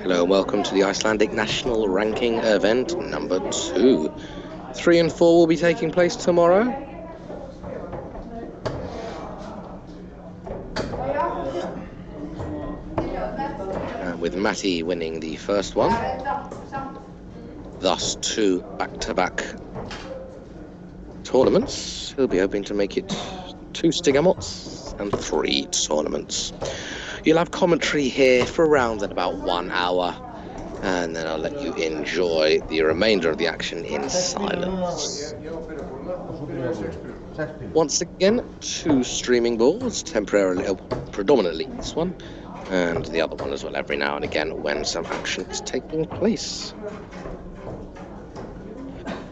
Hello and welcome to the Icelandic National Ranking event number 2. 3 and 4 will be taking place tomorrow. With Matti winning the first one. Thus 2 back-to-back tournaments. He'll be hoping to make it 2 Stigamots and 3 tournaments. You'll have commentary here for around about 1 hour, and then I'll let you enjoy the remainder of the action in silence. Once again, 2 streaming boards, predominantly this one, and the other one as well every now and again when some action is taking place.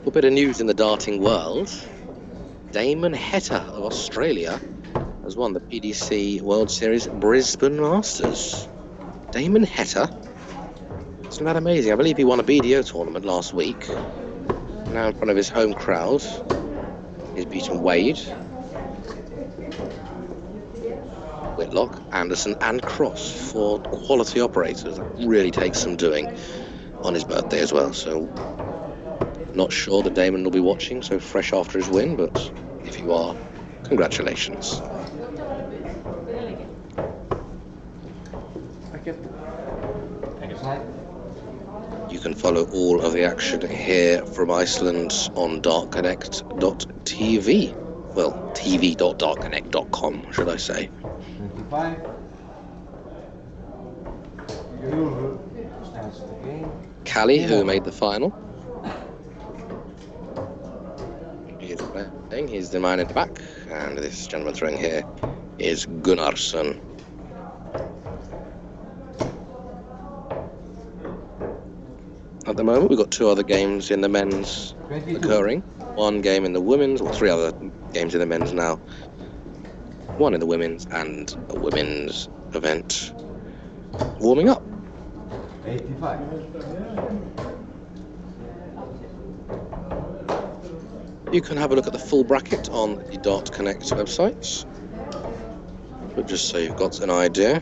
A bit of news in the darting world. Damon Heta of Australia has won the PDC World Series Brisbane Masters. Damon Heta? Isn't that amazing? I believe he won a BDO tournament last week. Now in front of his home crowd, he's beaten Wade, Whitlock, Anderson and Cross for quality operators. That really takes some doing on his birthday as well. So not sure that Damon will be watching so fresh after his win, but if you are, congratulations. You can follow all of the action here from Iceland on darkconnect.tv. Well, tv.darkconnect.com, should I say. 25. Starts the game. Callie, who made the final. He's playing, he's the man in the back, and this gentleman throwing here is Gunnarsson. At the moment, we've got 2 other games in the men's 22. occurring. 1 game in the women's, or 3 other games in the men's now. 1 in the women's and a women's event warming up. 85. You can have a look at the full bracket on the Dart Connect websites, but just so you've got an idea.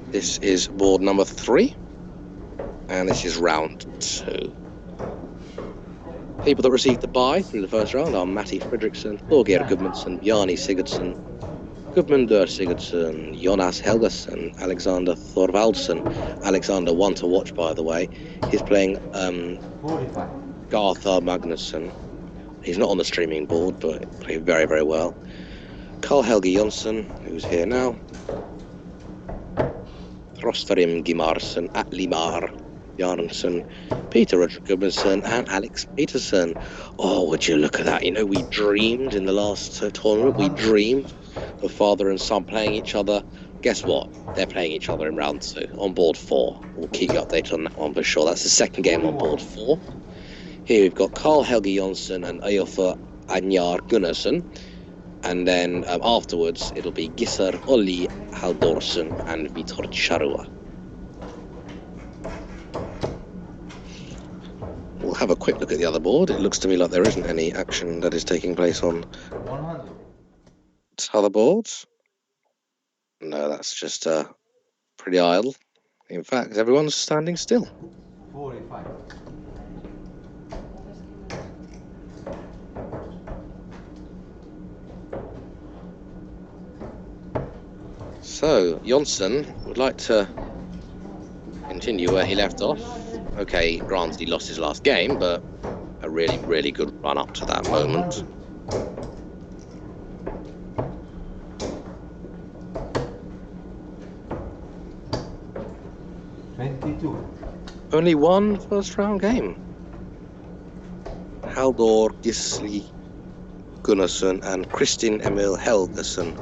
This is board number 3, and this is round 2. People that received the bye through the first round are Matti Fredriksson, Thorgeir Gudmundsson, Bjarni Sigurdsson, Gudmundur Sigurdsson, Jonas Helgason, Alexander Thorvaldsson. Alexander, one to watch, by the way. He's playing Garthar Magnusson. He's not on the streaming board, but played very, very well. Carl Helge Jonsson, who's here now. Throstarim Gimarsson, Atlimar Jarnsson, Peter Roderick Gudmundsson, and Alex Peterson. Oh, would you look at that? You know, we dreamed in the last tournament, we dreamed of father and son playing each other. Guess what? They're playing each other in round 2 on board 4. We'll keep you updated on that one for sure. That's the second game on board 4. Here we've got Carl Helge Jonsson and Eyjolfur Agnar Gunnarsson. And then afterwards, it'll be Gissur Olli Halldórsson and Vitor Charua. We'll have a quick look at the other board. It looks to me like there isn't any action that is taking place on 100. other boards. No, that's just pretty idle. In fact, everyone's standing still. 45. So, Jonsson would like to continue where he left off. Okay, granted he lost his last game, but a really, really good run up to that moment. 22. Only one first round game. Halldór Gisli Gunnarsson and Kristin Emil Helgason,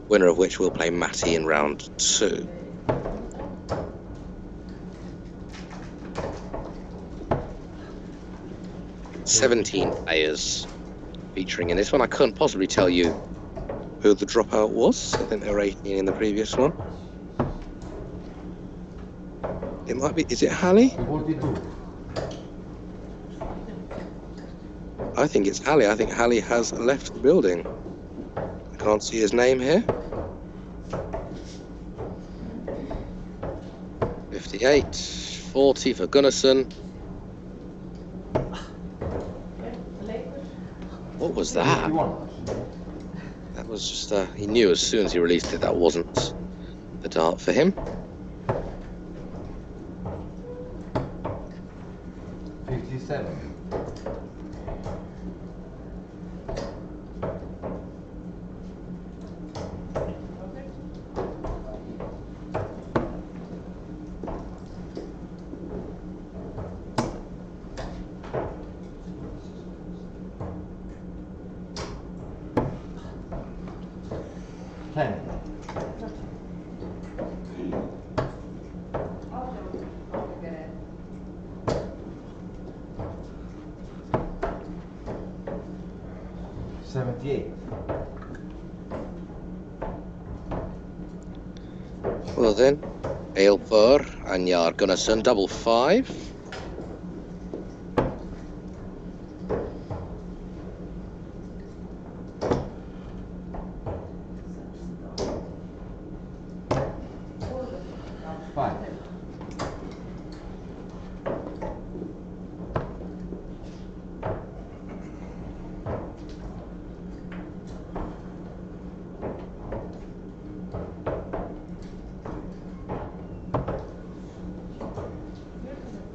winner of which will play Matti in round 2. 17 players featuring in this one. I couldn't possibly tell you who the dropout was. I think there were 18 in the previous one. It might be. Is it Hallie? 42. I think it's Hallie. I think Hallie has left the building. I can't see his name here. 58, 40 for Gunnarsson. What was that? 51. That was just, he knew as soon as he released it that wasn't the dart for him. 57. Ten. $78. Well then, Aelfur and Jar Gunnarsson, double 5. Five.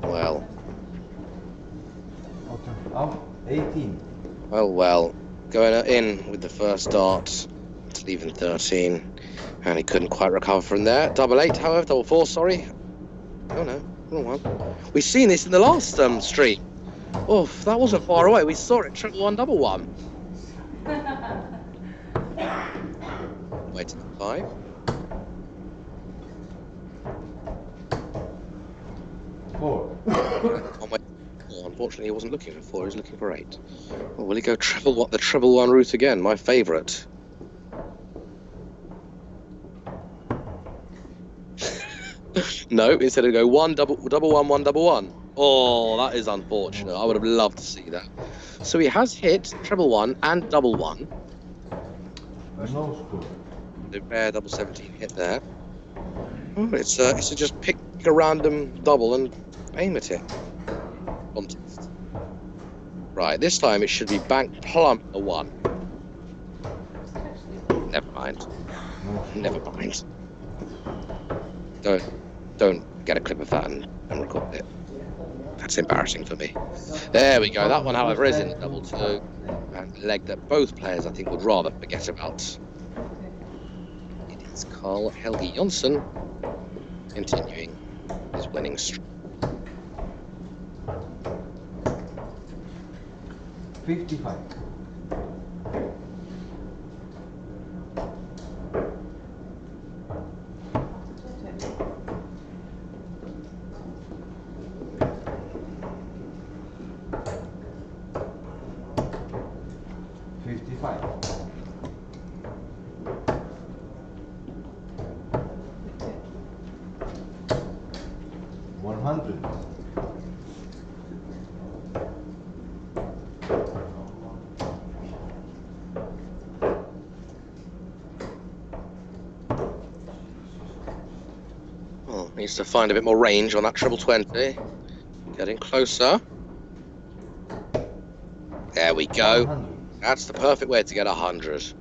Well, Out. 18. well, going in with the first dart, it's leaving 13, and he couldn't quite recover from there. Double 8, however, double 4, sorry. Oh no, wrong one. We've seen this in the last stream. Oh, that wasn't far away. We saw it, triple 1, double 1. Wait, 5. Four. On my, oh, unfortunately, he wasn't looking for 4. He was looking for 8. Oh, will he go the treble 1 route again? My favourite. No, instead of go 1 double 1 1 double 1. Oh, that is unfortunate. I would have loved to see that. So he has hit treble 1 and double 1. No score. The rare double 17 hit there. Oh, it's to just pick a random double and aim at it. Contest. Right, this time it should be bank plump a 1. Never mind. No score. Never mind. Don't get a clip of that and record it. That's embarrassing for me. There we go. That one, however, is in double 2. And a leg that both players, I think, would rather forget about. It is Carl Helge Jonsson continuing his winning streak. 55. Needs to find a bit more range on that treble 20. Getting closer. There we go. 100. That's the perfect way to get 100.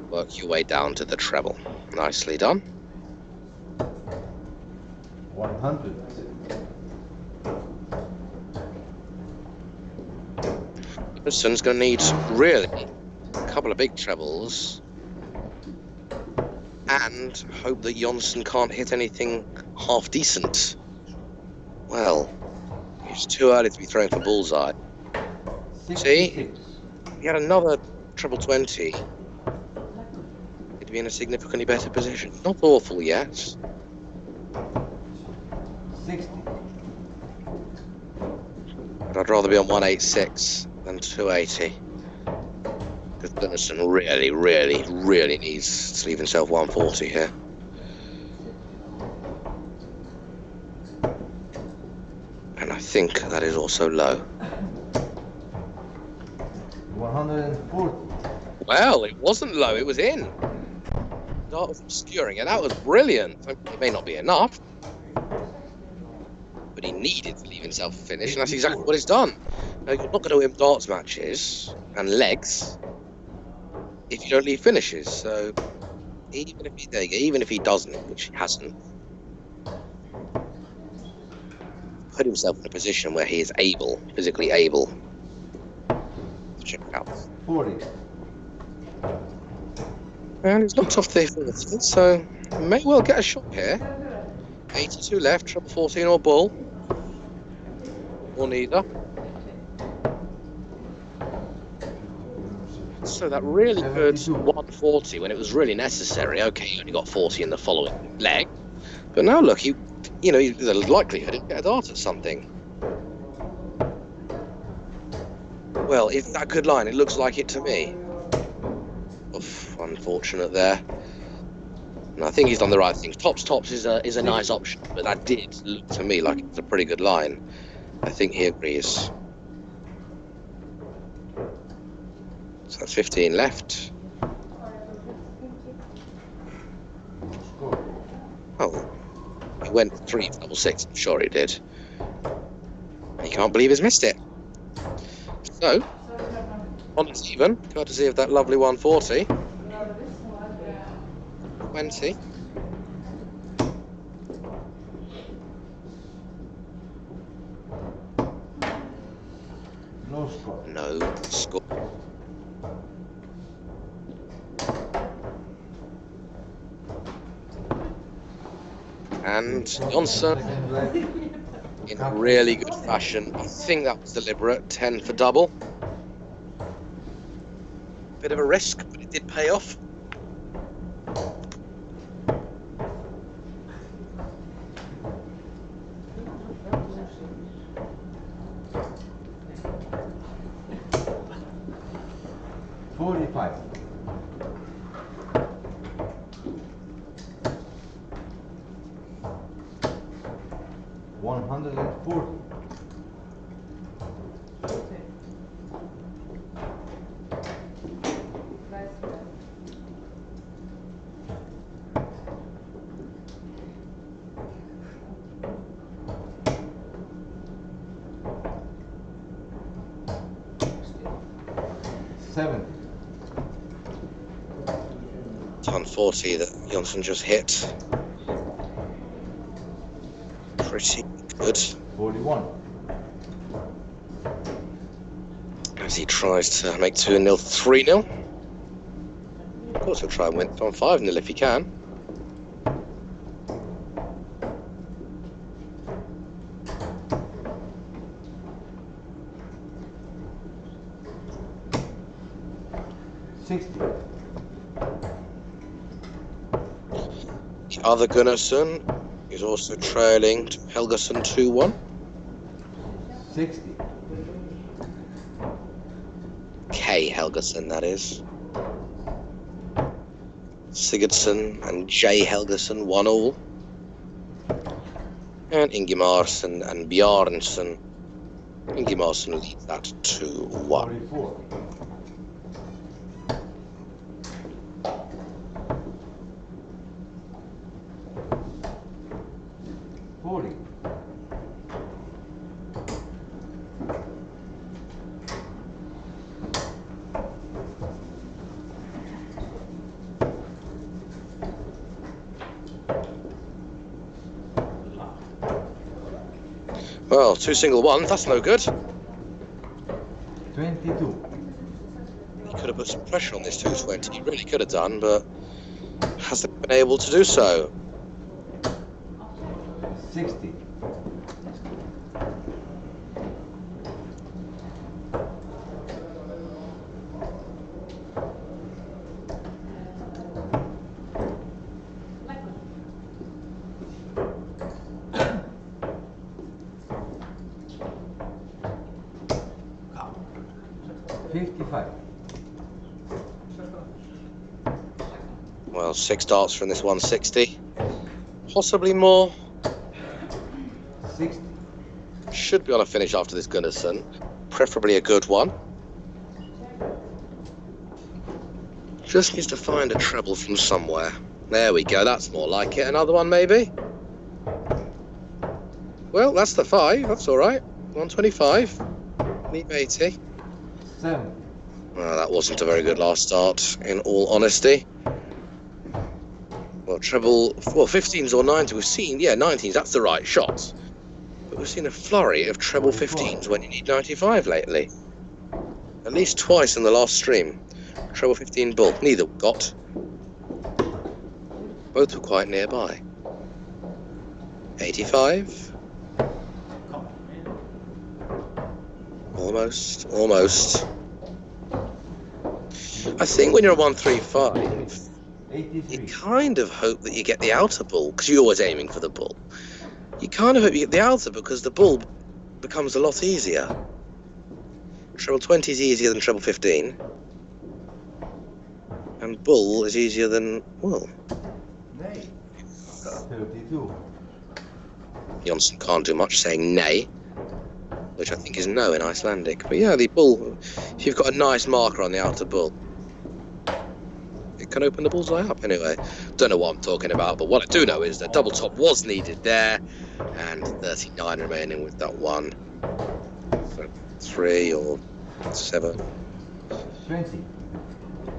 Work your way down to the treble. Nicely done. 100. Gibson's going to need really a couple of big trebles and hope that Jonsson can't hit anything half decent. Well, it's too early to be throwing for bullseye. 66. See? He had another treble 20. He'd be in a significantly better position. Not awful yet. 60. But I'd rather be on 186 than 280. Because Gunnarsson really needs to leave himself 140 here. And I think that is also low. 140. Well, it wasn't low, it was in. Dart was obscuring it. That was brilliant. It may not be enough, but he needed to leave himself a finish, and that's exactly what he's done. Now, you're not going to win darts matches and legs if you don't leave finishes. So even if he doesn't, which he hasn't, put himself in a position where he is physically able to check out. 40. And he's knocked off the 40, so he may well get a shot here. 82 left, treble 14 or bull. Or neither. So that really good 140 when it was really necessary. Okay, he only got 40 in the following leg. But now look, there's a likelihood he'll get a dart at something. Well, is that a good line? It looks like it to me. Oof, unfortunate there. And I think he's done the right thing. Tops is a nice option, but that did look to me like it's a pretty good line. I think he agrees. So that's 15 left. Oh, he went 3 double 6. I'm sure he did. He can't believe he's missed it. So, on it's even, courtesy of that lovely 140. 20. No score. No score. And Jonsson Second leg. in really good fashion. I think that was deliberate. 10 for double. Bit of a risk, but it did pay off. $45. $140. $70. 140 that Jonsson just hit. Pretty good. 41. As he tries to make 2-0 3-0. Of course he'll try and win on 5-0 if he can. $60. The other Gunnarsson is also trailing to Helgason 2-1. $60. K Helgason, that is. Sigurdsson and J Helgason 1-all. And Ingimarsson and Bjarnsson. Ingimarsson leads that 2-1. 44. $40. Well, 2 single ones, that's no good. 22. He could have put some pressure on this 220, he really could have done, but hasn't been able to do so. 60. 55. Well, 6 darts from this 160. Possibly more. 60. Should be on a finish after this Gunnarsson. Preferably a good one. Just needs to find a treble from somewhere. There we go, that's more like it. Another one maybe? Well, that's the 5, that's alright. 125. Leave 80. 7. Well, that wasn't a very good last start, in all honesty. Well, treble, well, 15s or 90s, we've seen, yeah, 19s, that's the right shot. But we've seen a flurry of treble 15s when you need 95 lately. At least twice in the last stream. Treble 15 bull, neither got. Both were quite nearby. 85. Almost, almost. I think when you're a 135, 83. you kind of hope that you get the outer bull, because you're always aiming for the bull. You kind of hope you get the outer because the bull becomes a lot easier. Treble 20 is easier than treble 15. And bull is easier than, well, Nay. 32. Jonsson can't do much saying nay, which I think is no in Icelandic. But yeah, the bull, if you've got a nice marker on the outer bull, it can open the bullseye up anyway. Don't know what I'm talking about, but what I do know is that double top was needed there, and 39 remaining with that one. So 3 or 7, 20.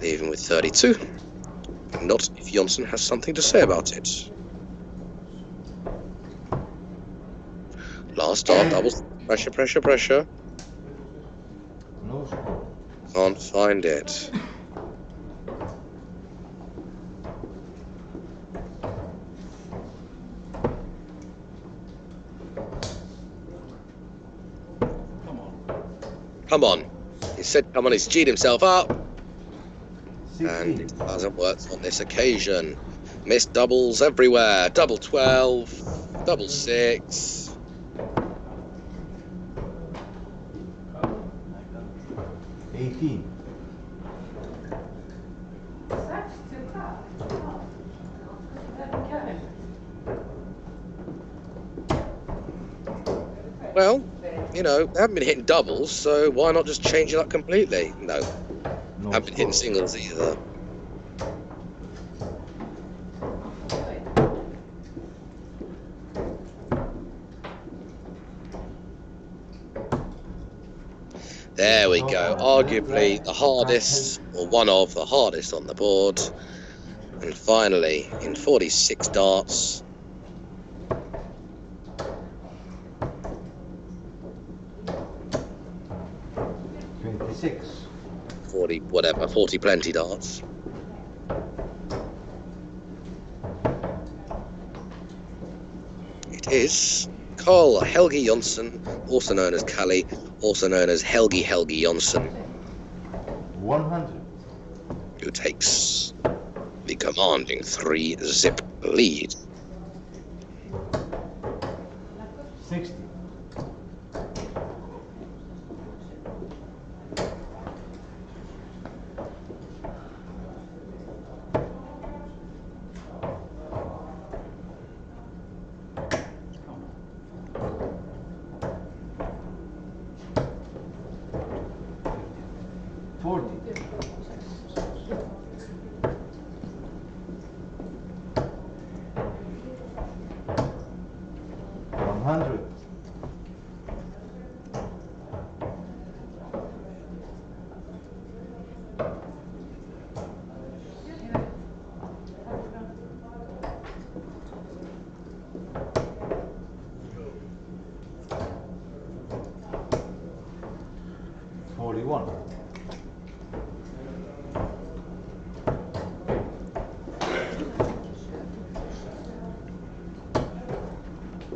leaving with 32. Not if Jonsson has something to say about it. Last start, doubles. Pressure, pressure, pressure. No score. Can't find it. Come on. He said come on, he's G'd himself up. 16. And it hasn't worked on this occasion. Missed doubles everywhere. Double 12, double 6. 18. Well, you know, they haven't been hitting doubles, so why not just change it up completely? No, No haven't been hitting score. singles either. There we go. Arguably the hardest, or one of the hardest on the board. And finally, in 46 darts, 26. 40, whatever, 40 plenty darts. It is Carl Helgi Jonsson, also known as Kalle, also known as Helgi Jonsson, 100. who takes the commanding 3-zip lead. 60. 40. 100. 41.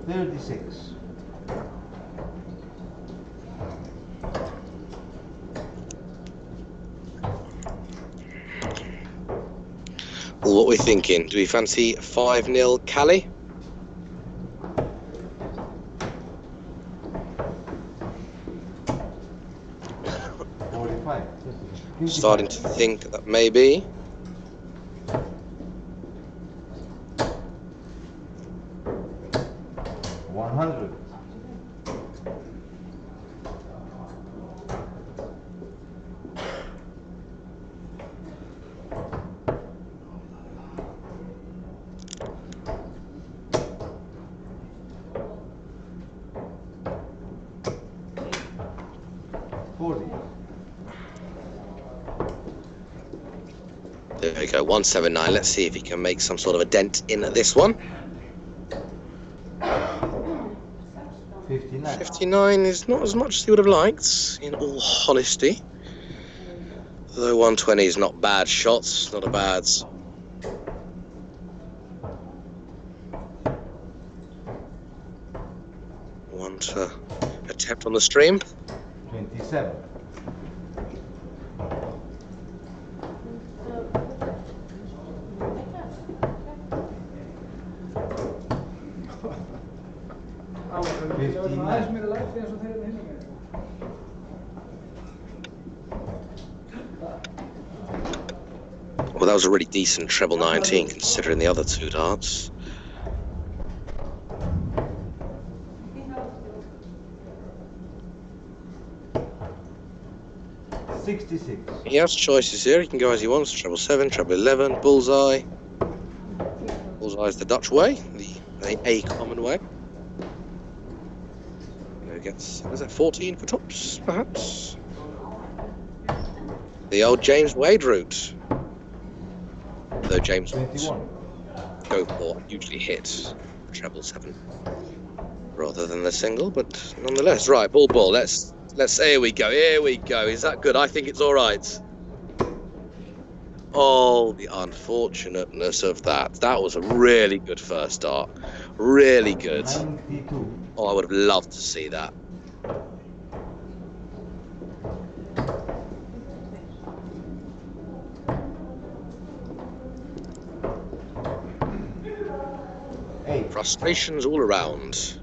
36. Well, what we're thinking, do we fancy 5-0 Kalle? 45. Starting to think that maybe. $100. There we go, 179. Let's see if he can make some sort of a dent in this one. 59. 59 is not as much as he would have liked, in all honesty. Though 120 is not bad shots, not a bad. One to attempt on the stream. 27. Well, that was a really decent treble 19 considering the other two darts. He has choices here. He can go as he wants. Treble 7, treble 11, bullseye. Bullseye's the Dutch way, the A common way. Gets, was that 14 for tops, perhaps? The old James Wade route. Though James would go for usually hit treble 7 rather than the single, but nonetheless, right, ball. Let's here we go. Is that good? I think it's all right. Oh, the unfortunateness of that. That was a really good first dart. Really good. 92. Oh, I would have loved to see that. Frustrations all around.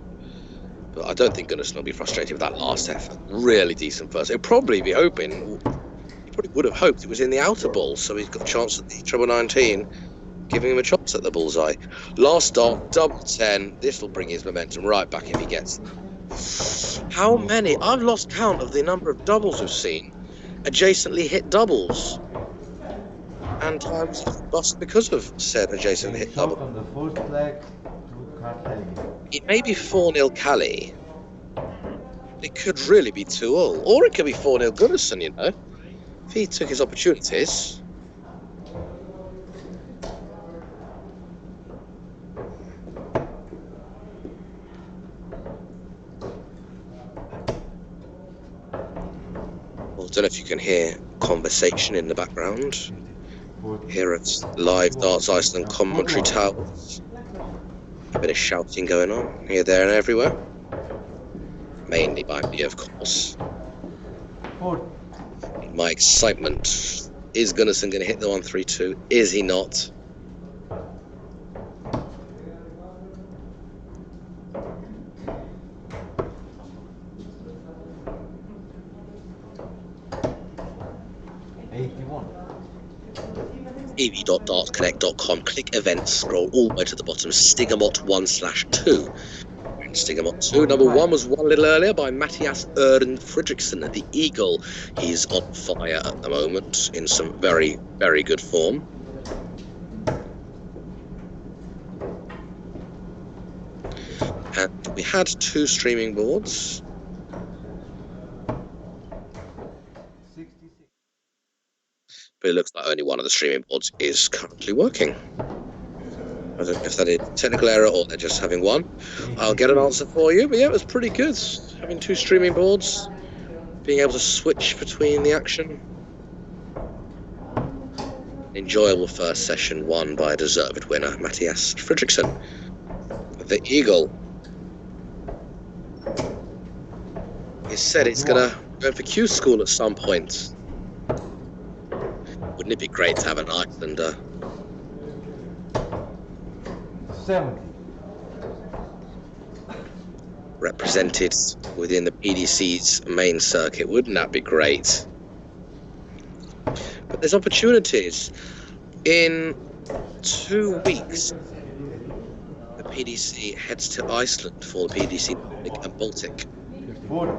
But I don't think Gunnarsson will be frustrated with that last effort. Really decent first. He'll probably be hoping, he probably would have hoped it was in the outer ball, so he's got a chance at the treble 19, giving him a chance at the bullseye. Last dot, double 10. This will bring his momentum right back if he gets it. How many? I've lost count of the number of doubles we've seen. Adjacently hit doubles. And times bust because of said adjacently hit double. On the first leg to Cartelli. It may be 4-0 Cali. It could really be 2-all. Or it could be 4-0 Gunnarsson, you know. If he took his opportunities. Well, I don't know if you can hear conversation in the background. Here at Live Darts Iceland commentary towers. A bit of shouting going on here, there and everywhere. Mainly by me, of course. In my excitement, is Gunnarsson going to hit the 132? Is he not? ev.dartconnect.com, click events, scroll all the way to the bottom, Stigamot 1/2. And Stigamot 2, number 1 was won a little earlier by Mattias Örn Fredriksson, the Eagle. He's on fire at the moment, in some very, very good form. And we had 2 streaming boards. But it looks like only one of the streaming boards is currently working. I don't know if that is a technical error or they're just having one. I'll get an answer for you, but yeah, it was pretty good. Having 2 streaming boards, being able to switch between the action. Enjoyable first session won by a deserved winner, Mattias Fredriksson, the Eagle. He said he's going to go for Q School at some point. Wouldn't it be great to have an Icelander? 70. Represented within the PDC's main circuit. Wouldn't that be great? But there's opportunities. In 2 weeks, the PDC heads to Iceland for the PDC Nordic and Baltic, 40.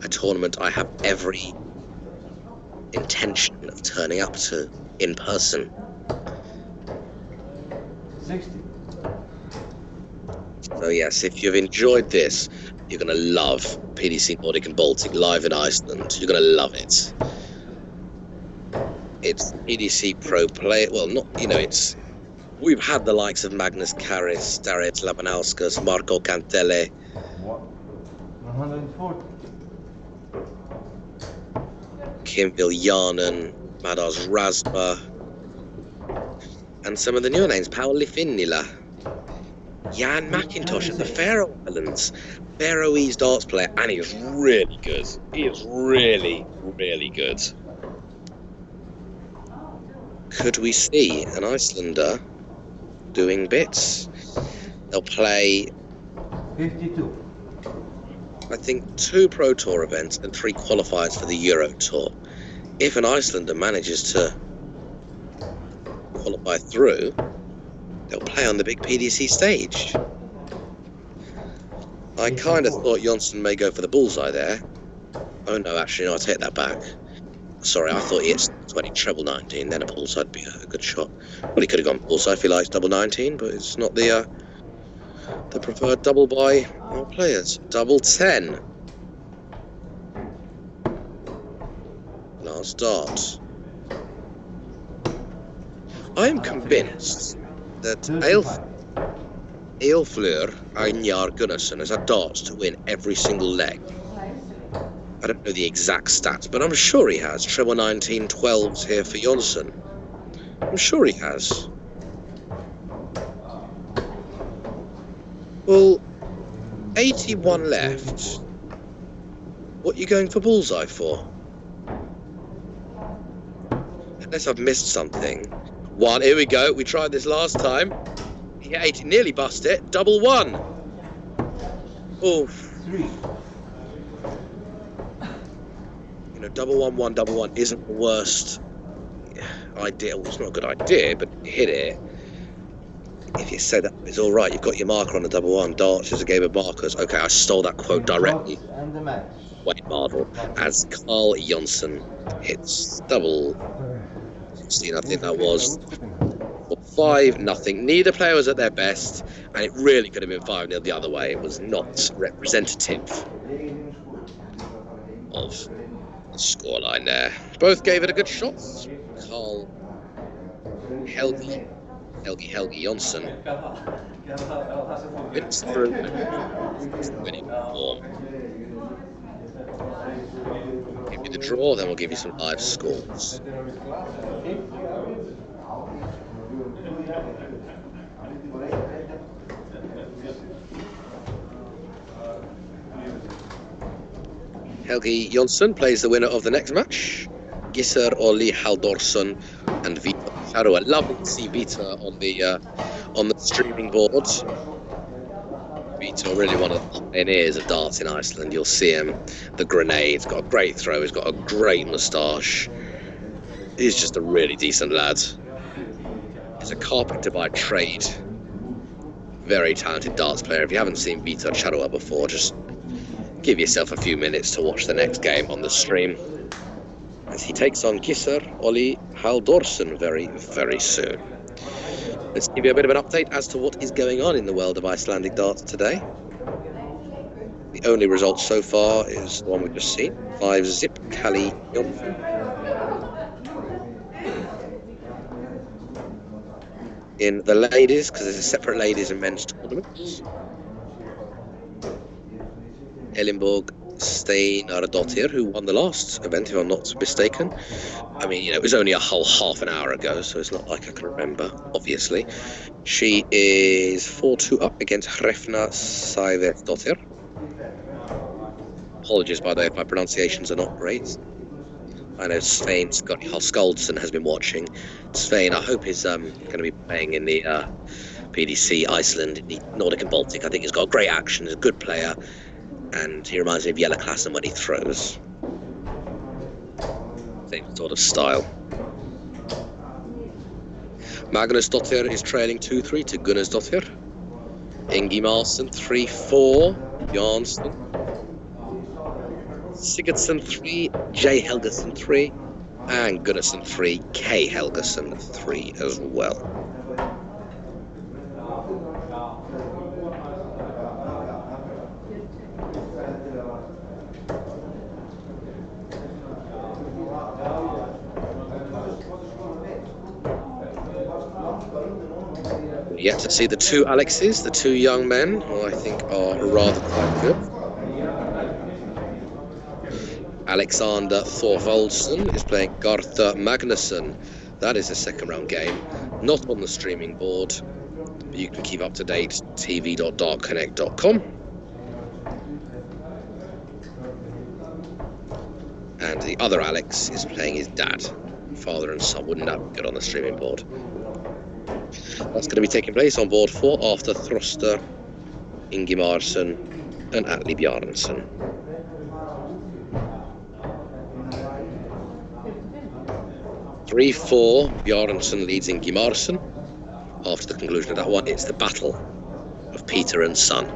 a tournament I have every intention of turning up to in person. 60. So yes, if you've enjoyed this, you're going to love PDC Nordic and Baltic live in Iceland. You're going to love it. It's PDC Pro Play. Well, not, it's... We've had the likes of Magnus Karis, Darius Labanauskas, Marco Cantele. 140. Kim Viljanen, Madas Rasma, and some of the newer names, Pauli Finnila, Jan McIntosh at the Faroe Islands, Faroese darts player, and he is really good. He is really, really good. Could we see an Icelander doing bits? They'll play, 52. I think, 2 Pro Tour events and 3 qualifiers for the Euro Tour. If an Icelander manages to qualify through, they'll play on the big PDC stage. I kind of thought Jonsson may go for the bullseye there. Oh no, actually, no, I take that back. Sorry, I thought he hit 20 treble 19, then a bullseye would be a good shot. Well, he could have gone bullseye if he likes double 19, but it's not the preferred double by our players. Double 10. Last dart. I am convinced that Eilfleur Einar Gunnarsson has had darts to win every single leg. I don't know the exact stats, but I'm sure he has. Treble 19, 12s here for Jonsson. I'm sure he has. Well, 81 left. What are you going for bullseye for? Unless I've missed something. 1, here we go. We tried this last time. He hit 80, nearly bust it. Double 1. Oof. 3. Double 1, 1, double 1 isn't the worst idea. Well, it's not a good idea, but you hit it. If you said that it's all right, you've got your marker on the double 1. Darts is a game of markers. Okay, I stole that quote directly. And the match. Wayne Mardle, as Carl Jonsson hits double 16, I think that was. 5-0. Neither player was at their best, and it really could have been 5-0 the other way. It was not representative of the scoreline there. Both gave it a good shot. Carl Helgi Jonsson wins through winning form. Give you the draw, then we'll give you some live scores. Helgi Jonsson plays the winner of the next match, Gisser Oli Haldorsson and Vita Charua. Lovely to see Vita on the streaming board. Vita, really one of the pioneers of darts in Iceland. You'll see him, the grenade. He's got a great throw. He's got a great moustache. He's just a really decent lad. He's a carpenter by trade. Very talented darts player. If you haven't seen Vita Charua before, just give yourself a few minutes to watch the next game on the stream, as he takes on Gisser Oli Haldorsson very, very soon. Let's give you a bit of an update as to what is going on in the world of Icelandic darts today. The only result so far is the one we've just seen, 5-zip Kali Jonsson. In the ladies, because there's a separate ladies and men's tournament, Elinborg Steinardottir, who won the last event, if I'm not mistaken. I mean, it was only a whole half an hour ago, so it's not like I can remember, obviously. She is 4-2 up against Hrefna Sæversdottir. Apologies, by the way, if my pronunciations are not great. I know Svein Scotty Skaldson has been watching. Svein, I hope he's going to be playing in the PDC Iceland, in the Nordic and Baltic. I think he's got great action, he's a good player. And he reminds me of Jelle Klassen when he throws. Same sort of style. Magnusdóttir is trailing 2-3 to Gunnarsdóttir. Ingimarsson 3-4. Jansson. Sigurdsson 3. J. Helgason 3. And Gunnarsson 3. K. Helgason 3 as well. Yet to see the two Alexes, the two young men, who I think are rather quite good. Alexander Thorvaldsen is playing Gartha Magnusson. That is a second round game, not on the streaming board, but you can keep up to date tv.darkconnect.com. And the other Alex is playing his dad. Father and son wouldn't have good on the streaming board. That's going to be taking place on board 4 after Throster, Ingimarsson and Atli Bjarnason. (3-4) Bjarnason leads Ingimarsson. After the conclusion of that one, it's the battle of Peter and son,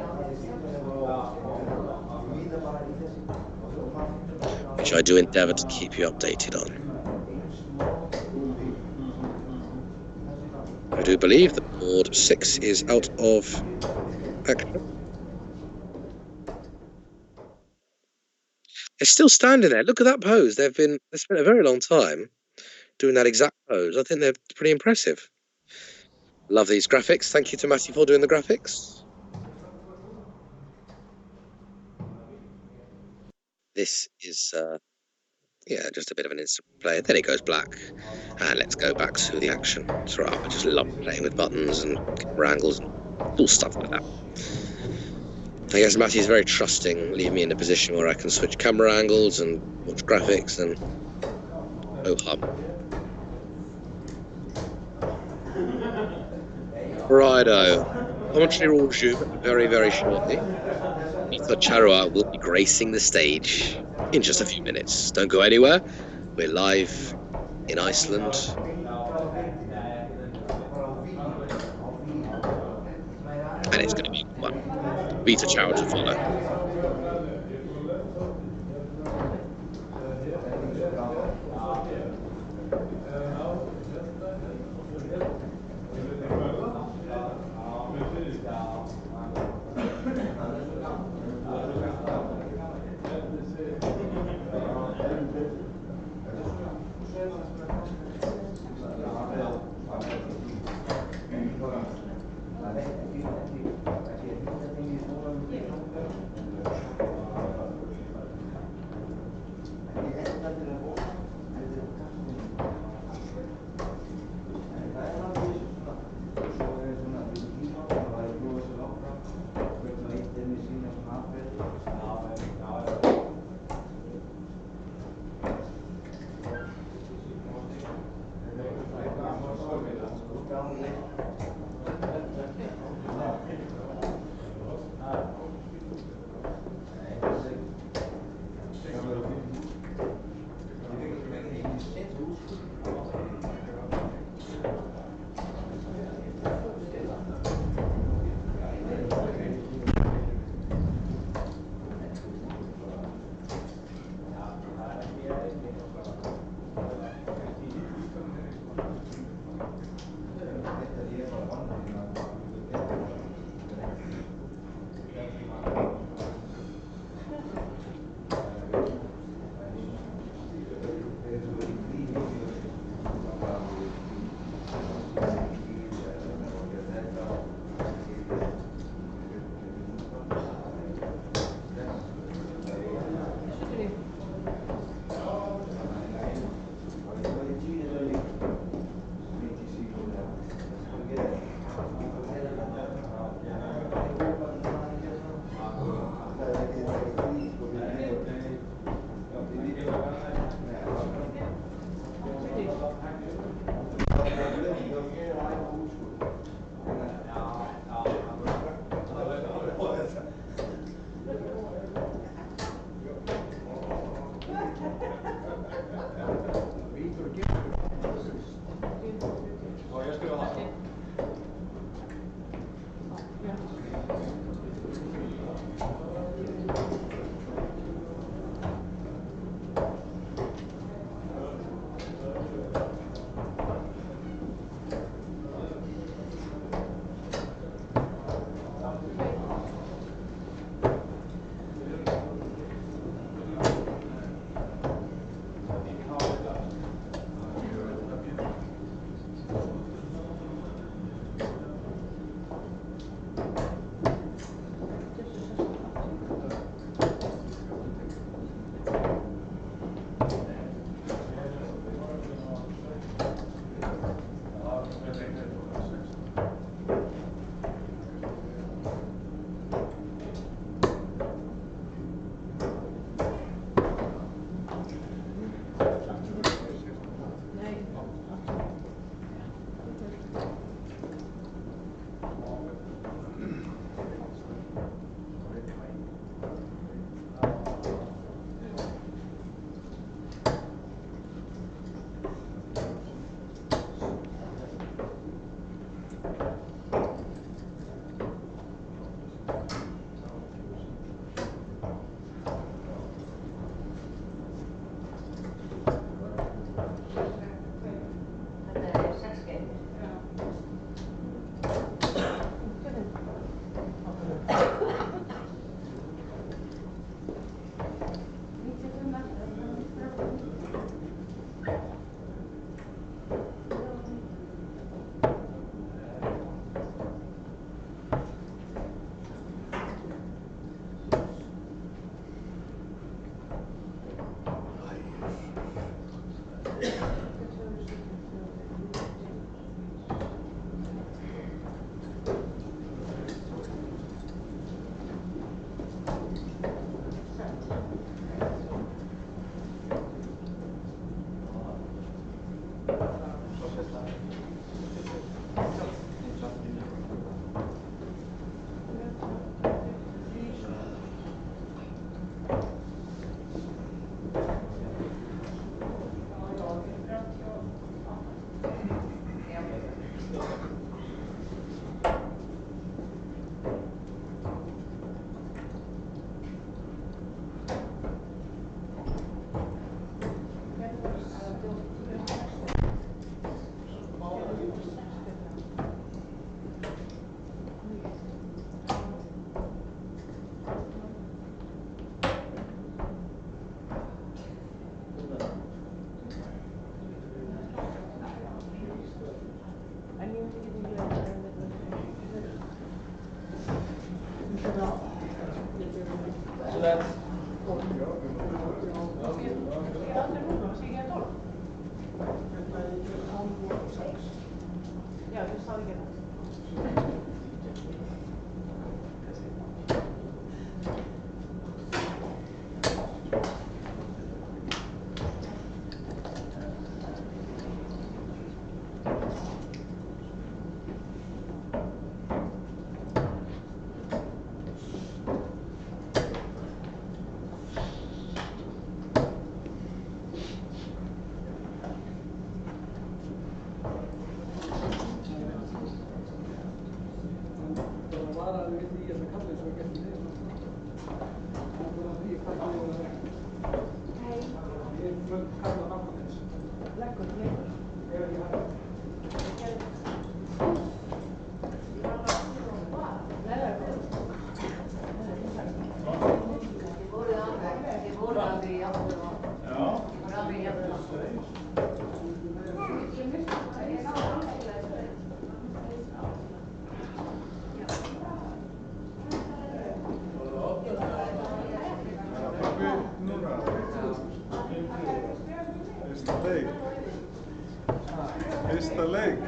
which I do endeavour to keep you updated on. I do believe that board 6 is out of action. They're still standing there. Look at that pose. They spent a very long time doing that exact pose. I think they're pretty impressive. Love these graphics. Thank you to Matty for doing the graphics. This is just a bit of an instant play. Then it goes black, and let's go back to the action. It's right. I just love playing with buttons and camera angles and cool stuff like that. I guess Matty is very trusting, leave me in a position where I can switch camera angles and watch graphics and no hum. Righto. Commentary will resume very, very shortly. Mika Charua will be gracing the stage in just a few minutes. Don't go anywhere. We're live in Iceland. And it's going to be a good one. Mika Charua to follow. Fyrsta leik.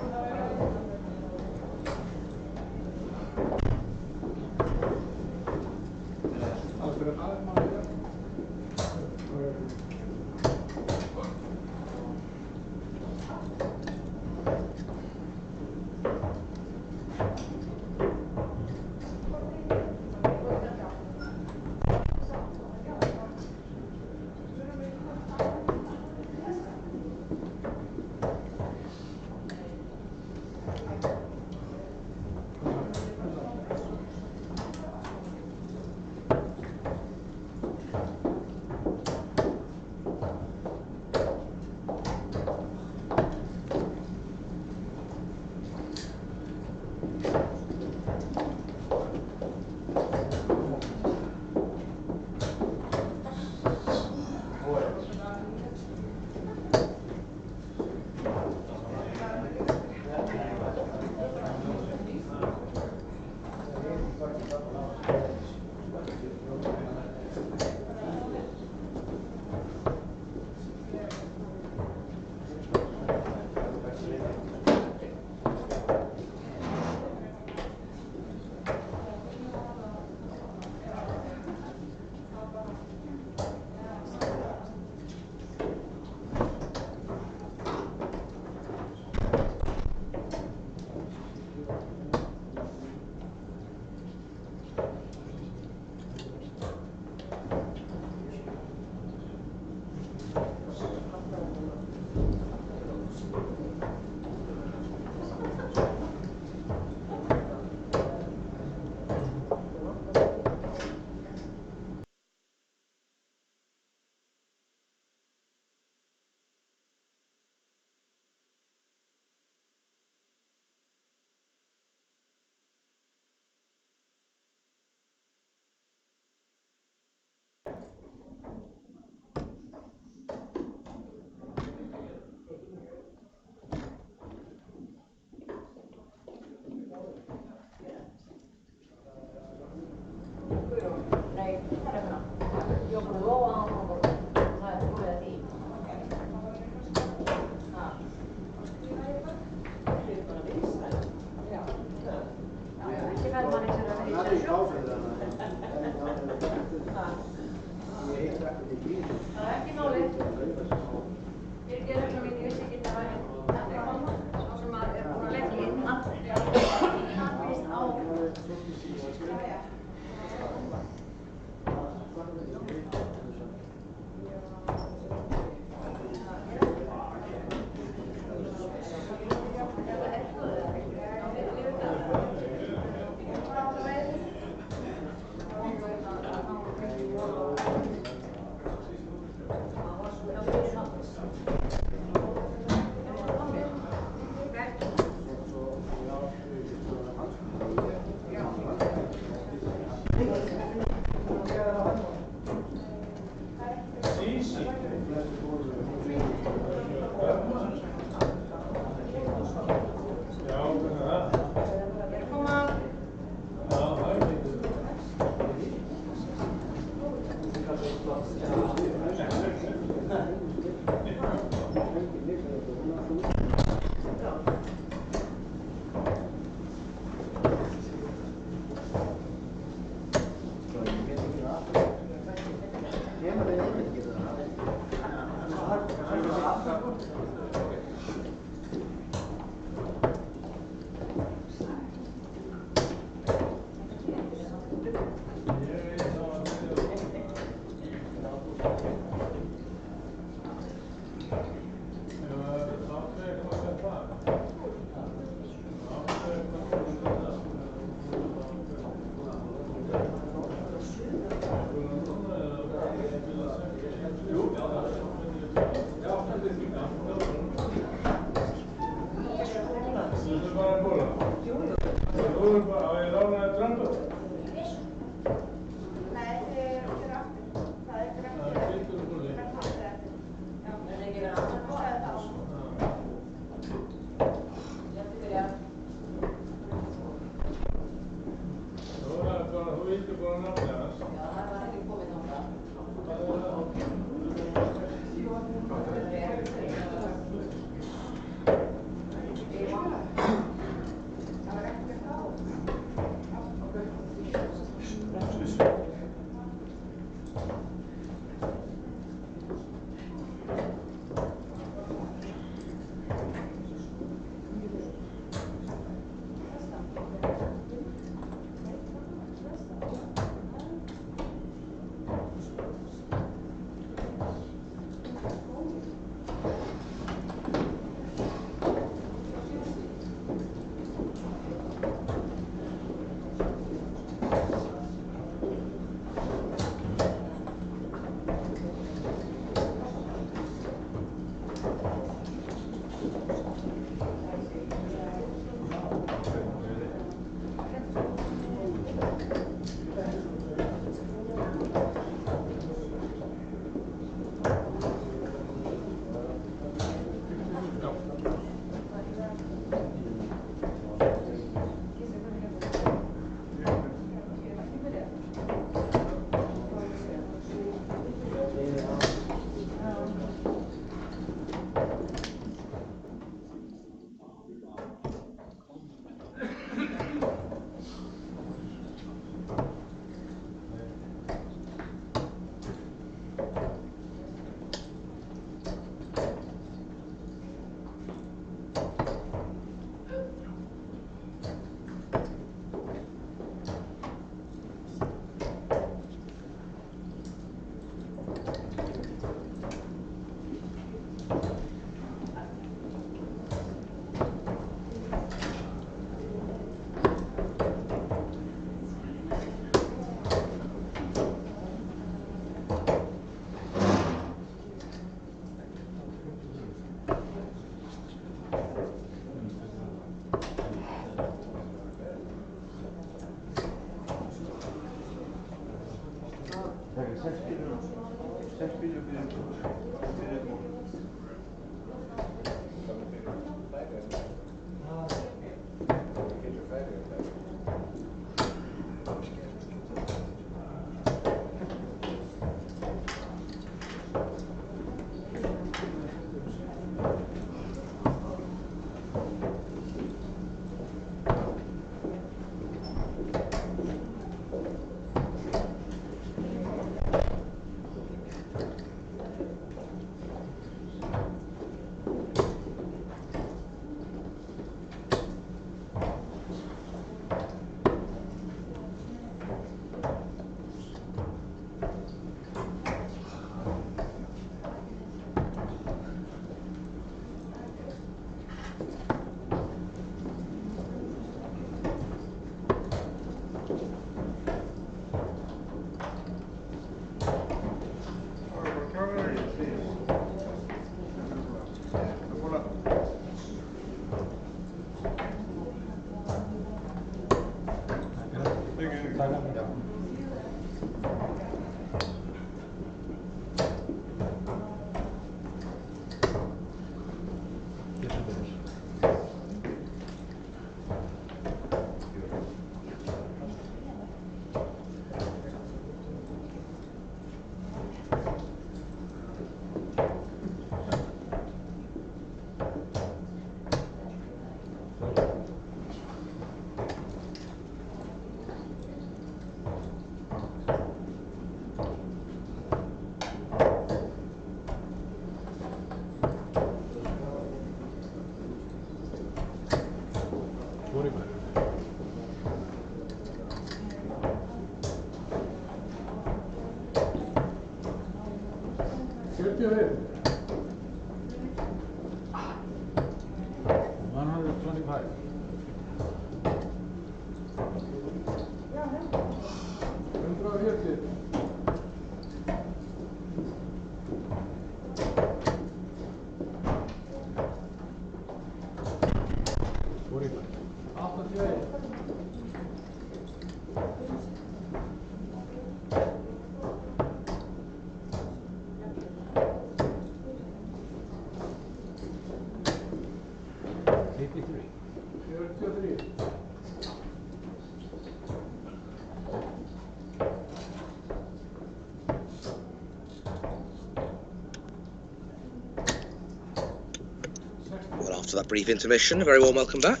Well, after that brief intermission, a very warm welcome back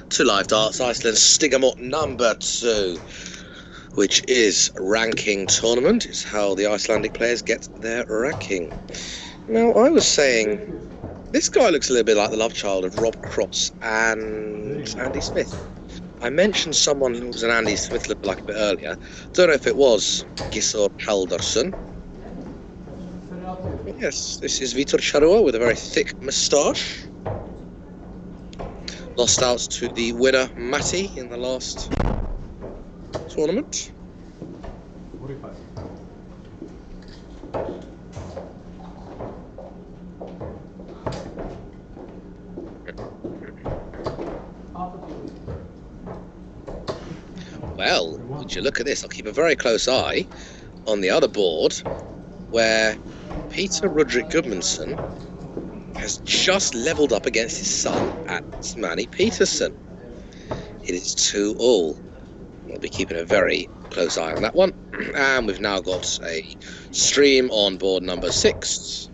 to Live Darts Iceland Stigamot number 2, which is ranking tournament. It's how the Icelandic players get their ranking. Now, I was saying, this guy looks a little bit like the love child of Rob Cross and Andy Smith. I mentioned someone who was an Andy Smith lookalike a bit earlier. Don't know if it was Gissur Haldarsson. Yes, this is Vitor Charrua with a very thick moustache. Lost out to the winner, Matti, in the last tournament. 45. Well, would you look at this? I'll keep a very close eye on the other board, where Peter Rudrik Gudmundsson has just levelled up against his son at Manny Peterson. It is 2-all. We'll be keeping a very close eye on that one. And we've now got a stream on board number 6,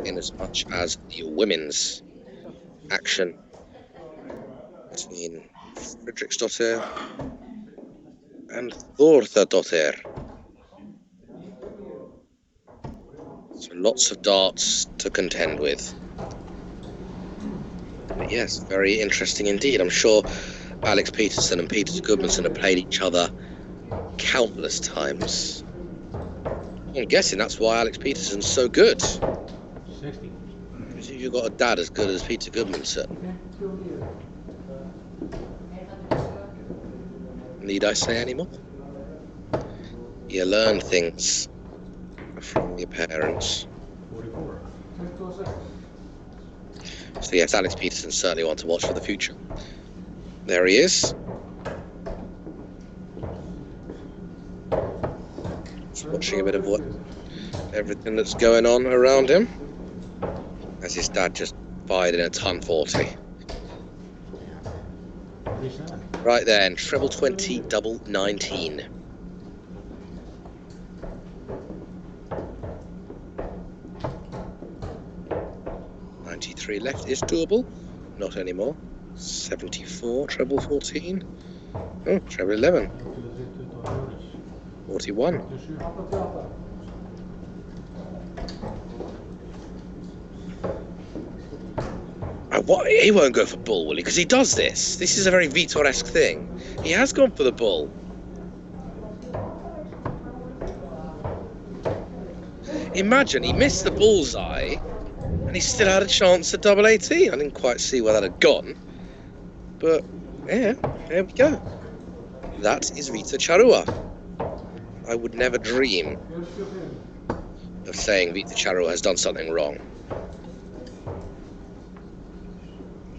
in as much as the women's action between Fredriksdottir and Þórðardóttir. So lots of darts to contend with. But yes, very interesting indeed. I'm sure Alex Peterson and Peter Gudmundsson have played each other countless times. I'm guessing that's why Alex Peterson's so good. 60. Because you've got a dad as good as Peter Gudmundsson. Need I say any more? You learn things from your parents. 44. So yes, Alex Peterson certainly one to watch for the future. There he is. Just watching a bit of everything that's going on around him, as his dad just fired in a ton 40. Right then, treble 20, double 19. Left is doable, not anymore. 74, treble 14. Oh, treble 11. 41. What? He won't go for bull, will he? Because he does this. This is a very Vitor-esque thing. He has gone for the bull. Imagine, he missed the bullseye, and he still had a chance at double 18. I didn't quite see where that had gone. But, yeah, there we go. That is Vitor Charrua. I would never dream of saying Vitor Charrua has done something wrong.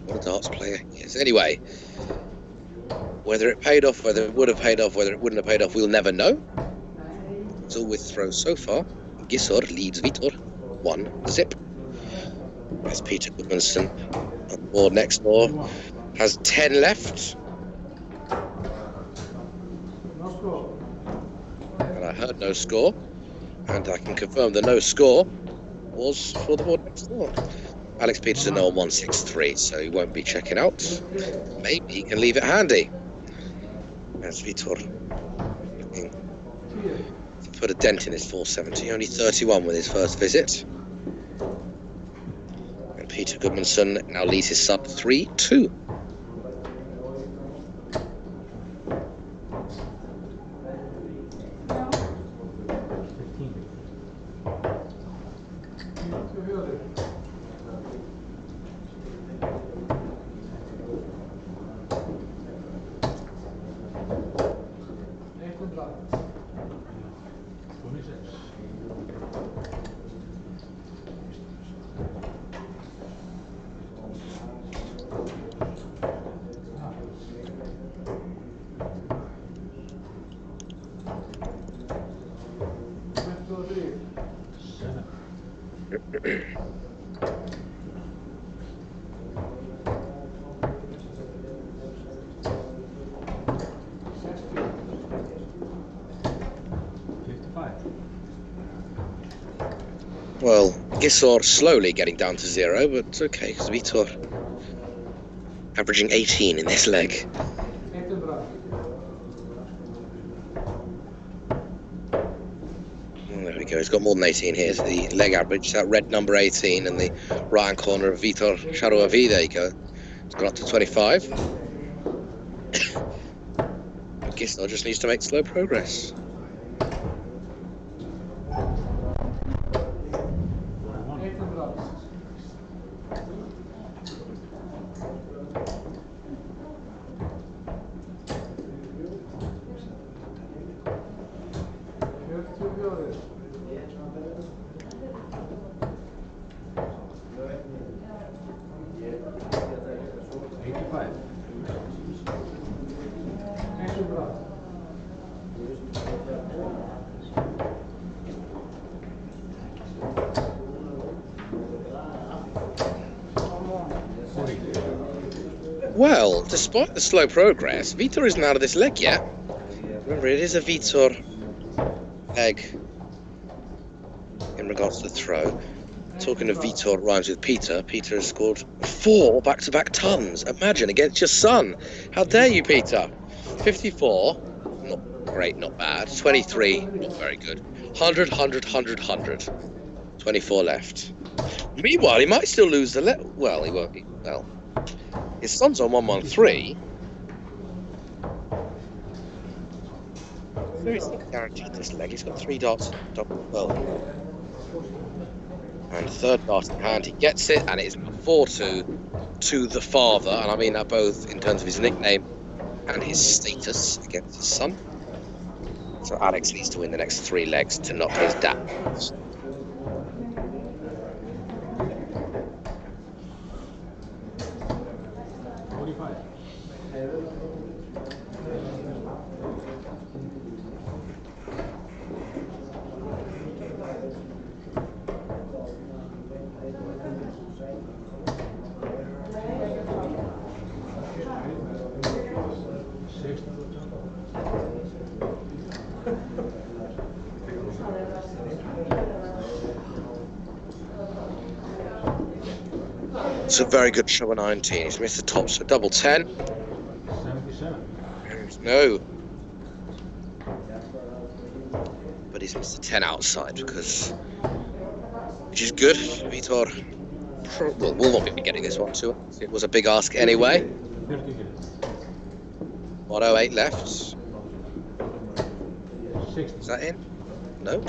What a darts player he is. Anyway, whether it paid off, whether it would have paid off, whether it wouldn't have paid off, we'll never know. It's all with throws so far. Gissur leads Vitor 1-0. As Peter Gudmundsson on board next door has 10 left. And I heard no score, and I can confirm the no score was for the board next door. Alex Peterson now on 163, so he won't be checking out. Maybe he can leave it handy. As Vitor looking to put a dent in his 470, only 31 with his first visit. Peter Gudmundsson now leads his sub 3-2. Well, Gisor slowly getting down to 0, but it's okay, because Vitor averaging 18 in this leg. There we go, he's got more than 18 here. So the leg average, that red number 18 in the right hand corner of Vitor Sharuavi. There you go. It's gone up to 25. Gisor just needs to make slow progress. Well, despite the slow progress, Vitor isn't out of this leg yet. Remember, it is a Vitor leg in regards to the throw. Talking of Vitor rhymes with Peter. Peter has scored 4 back-to-back tons. Imagine, against your son. How dare you, Peter? 54. Not great, not bad. 23. Not very good. 100, 100, 100, 100. 24 left. Meanwhile, he might still lose the leg. Well, he won't be. Well, his son's on 113. So he's not guaranteed this leg. He's got 3 darts, double 12. And third dart in hand, he gets it, and it is 4-2 to the father. And I mean that both in terms of his nickname and his status against his son. So Alex needs to win the next 3 legs to knock his dad. It's a very good show at 19. He's missed the top, so double 10. 77. No. But he's missed the 10 outside because, which is good. Vitor will not be getting this one too. It was a big ask anyway. 108 left. 60. Is that in? No.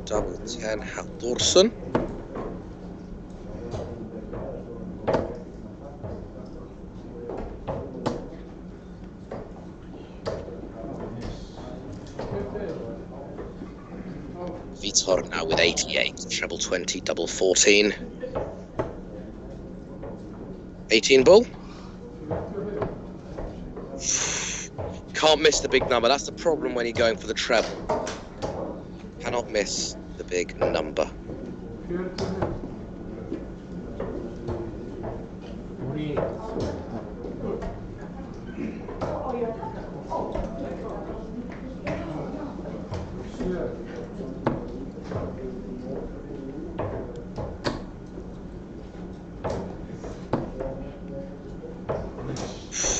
Double 10 Halldórsson. Vitor now with 88, treble 20, double 14. 18 bull. Can't miss the big number. That's the problem when you're going for the treble. Cannot miss the big number. 48.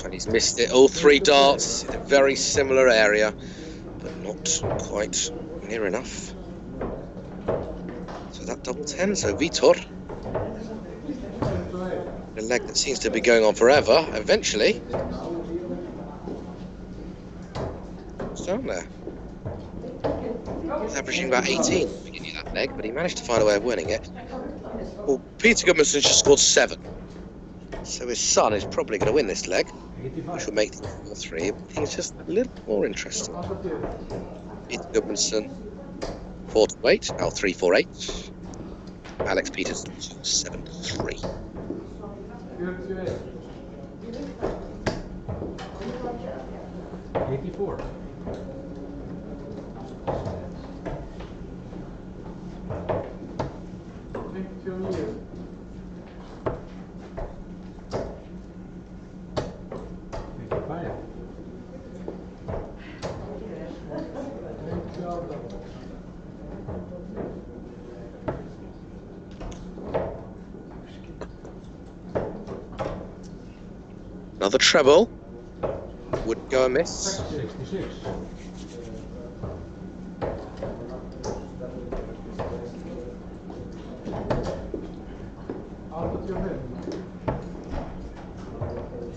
And he's missed it. All 3 darts in a very similar area, but not quite near enough. So that double 10. So Vitor, a leg that seems to be going on forever, eventually it's down there. He's averaging about 18 at the beginning of that leg, but he managed to find a way of winning it. Well, Peter Gudmundsson just scored 7. So his son is probably going to win this leg, which will make the 4-3. Things just a little more interesting. Peter Gudmundsson 4-8, now 3-4-8. Alex Peterson 7-3. 84. 25. Another treble. Wouldn't go amiss. 66.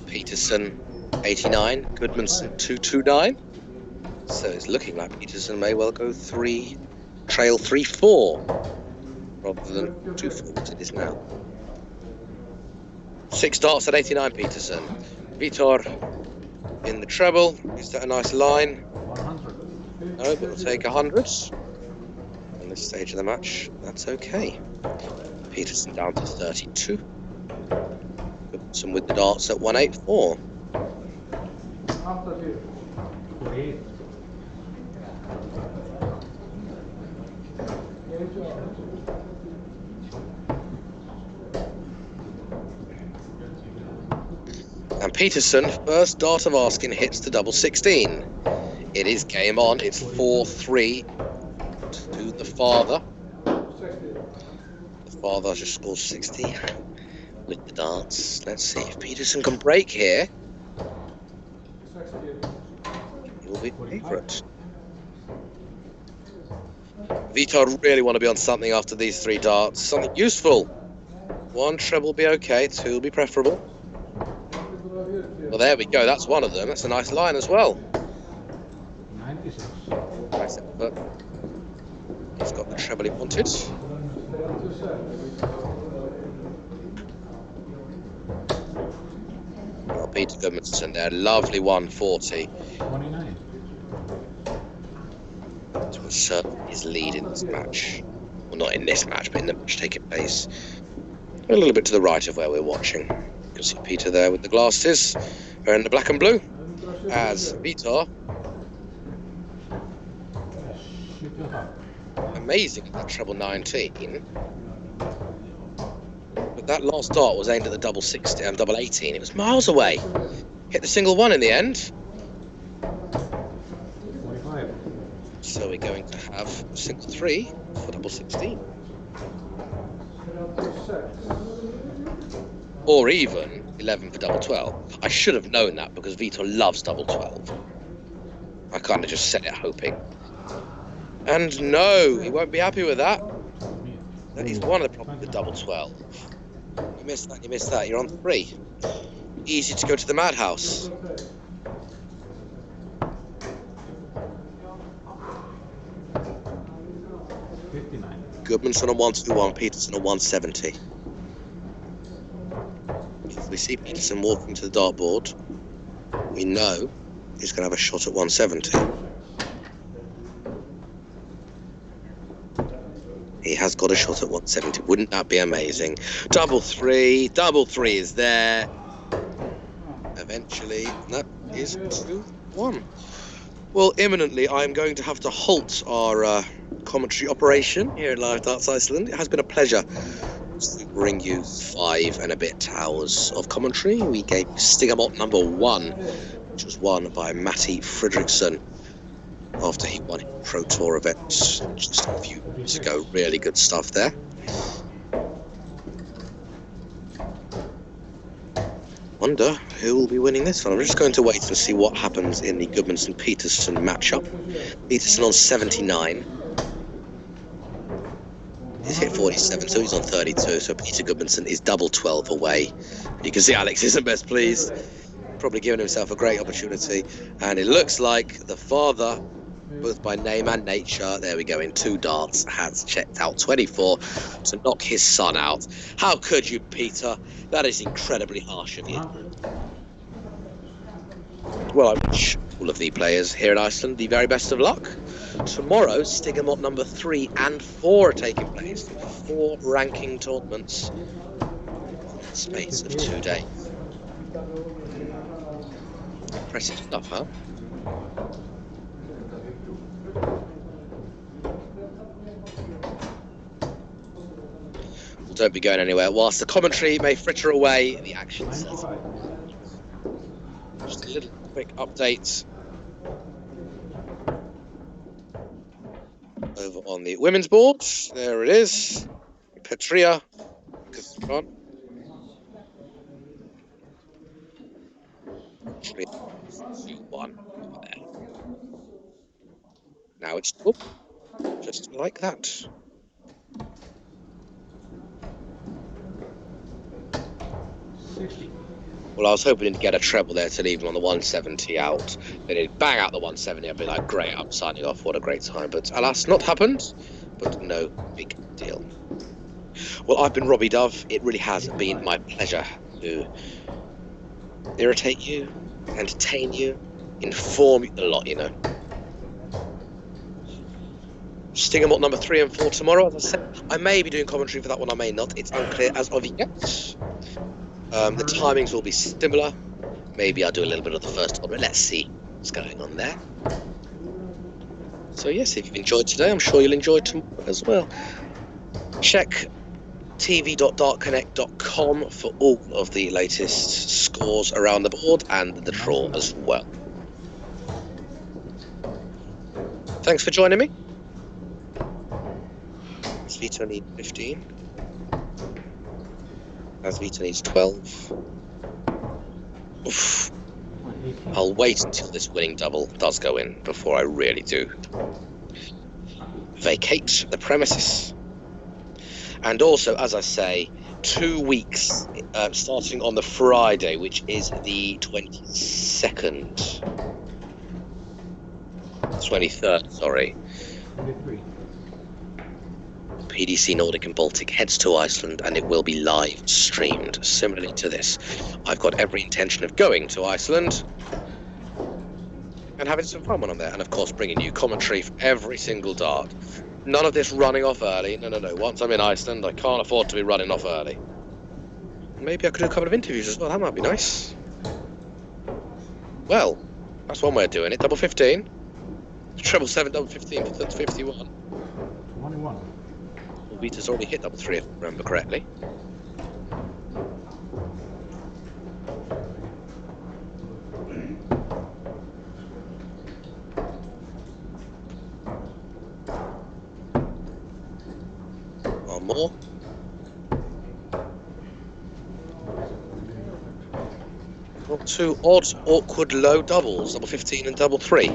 Peterson, 89. Goodmanson, 229. So it's looking like Peterson may well go trail 3-4 rather than 2-4 as it is now. 6 darts at 89, Peterson. Vitor in the treble. Is that a nice line? 100. No, but we'll take 100 on this stage of the match. That's okay. Peterson down to 32. Goodmanson with the darts at 184. 48. And Peterson, first dart of asking, hits the double 16. It is game on. It's 4-3 to the father. The father just scores 60 with the darts. Let's see if Peterson can break here. He will be the favourite. Vitor really want to be on something after these 3 darts. Something useful. 1 treble will be okay. 2 will be preferable. Well, there we go. That's one of them. That's a nice line as well. 96. Nice effort. He's got the treble he wanted. Well, Peter Goodmanson there. Lovely 140. 29. To assert his lead in this match. Well, not in this match, but in the match taking place. A little bit to the right of where we're watching. You can see Peter there with the glasses, wearing the black and blue, as Vitor. Amazing at that treble 19. But that last dart was aimed at the double 60 and double 18. It was miles away. Hit the single 1 in the end. 45. So we're going to have single 3 for double 16. Or even 11 for double 12. I should have known that because Vitor loves double 12. I kind of just set it hoping. And no, he won't be happy with that. That is one of the problems with double 12. You missed that, you missed that. You're on 3. Easy to go to the madhouse. Goodmanson on 121, Peterson on 170. If we see Peterson walking to the dartboard, we know he's going to have a shot at 170. He has got a shot at 170. Wouldn't that be amazing? Double 3. Double 3 is there. Eventually, that is 2-1. Well, imminently, I'm going to have to halt our commentary operation here at Live Darts Iceland. It has been a pleasure to bring you 5 and a bit hours of commentary. We gave Stigomot number 1, which was won by Matty Fredriksson after he won a Pro Tour event just a few weeks ago. Really good stuff there. Wonder who will be winning this one. I'm just going to wait and see what happens in the Goodmanson-Peterson matchup. Peterson on 79. He's hit 47, so he's on 32. So Peter Goodmanson is double 12 away. You can see Alex isn't best pleased. Probably giving himself a great opportunity. And it looks like the father, both by name and nature, there we go, in 2 darts, has checked out 24 to knock his son out. How could you, Peter? That is incredibly harsh of you. Well, I wish all of the players here in Iceland the very best of luck. Tomorrow, Stigomot number 3 and 4 are taking place. 4 ranking tournaments in the space of 2 days. Impressive stuff, huh? Don't be going anywhere. Whilst the commentary may fritter away, the action says. 95. Just a little quick update over on the women's board. There it is. Petria. One. There. Now it's just like that. 60. Well, I was hoping to get a treble there to leave them on the 170 out. They did bang out the 170. I'd be like, great, I'm signing off. What a great time. But alas, not happened. But no big deal. Well, I've been Robbie Dove. It really has been my pleasure to irritate you, entertain you, inform you a lot, you know. Stingamot number 3 and 4 tomorrow. As I said, I may be doing commentary for that one. I may not. It's unclear as of yet. The timings will be similar. Maybe I'll do a little bit of the first one, but let's see what's going on there. So yes, if you've enjoyed today, I'm sure you'll enjoy tomorrow as well. Check tv.dartconnect.com for all of the latest scores around the board and the draw as well. Thanks for joining me. Vito needs 15. As Vito needs 12. Oof. I'll wait until this winning double does go in before I really do vacate the premises. And also, as I say, 2 weeks starting on the Friday, which is the 23rd, sorry. 23. PDC Nordic and Baltic heads to Iceland, and it will be live streamed. Similarly to this, I've got every intention of going to Iceland and having some fun when I'm there, and of course bringing you commentary for every single dart. None of this running off early. No. Once I'm in Iceland, I can't afford to be running off early. Maybe I could do a couple of interviews as well. That might be nice. Well, that's one way of doing it. Double 15. Treble 7, double 15 for 51. 21. Vita's already hit double 3, if I remember correctly. One more. Well, 2 odd, awkward, low doubles, double 15 and double 3.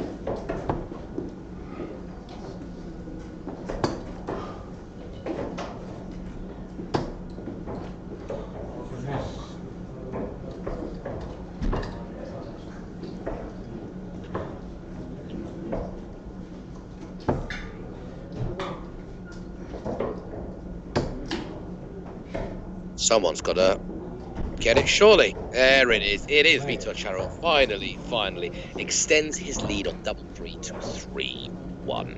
Someone's got to get it, surely. There it is. It is Vito Charo. Finally extends his lead on double 3 to 3-1.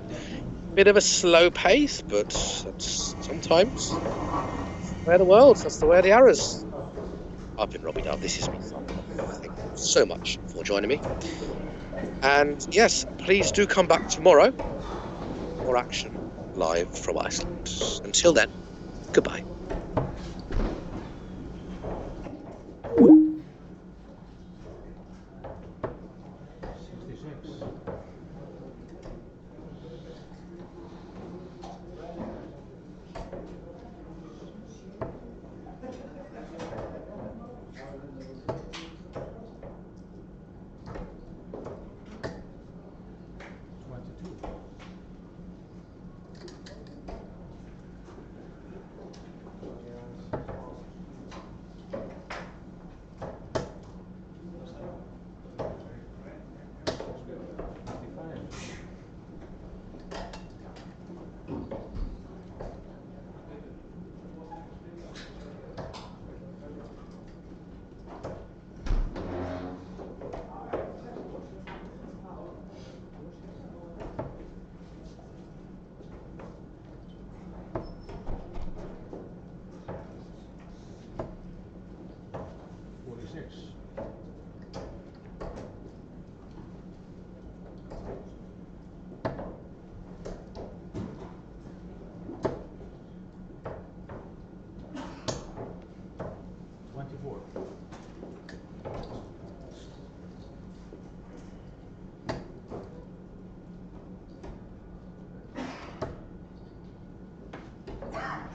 Bit of a slow pace, but that's sometimes the way of the world. That's the way of the arrows. I've been Robbie Dove. This is me. Thank you so much for joining me. And yes, please do come back tomorrow. More action live from Iceland. Until then, goodbye. 41.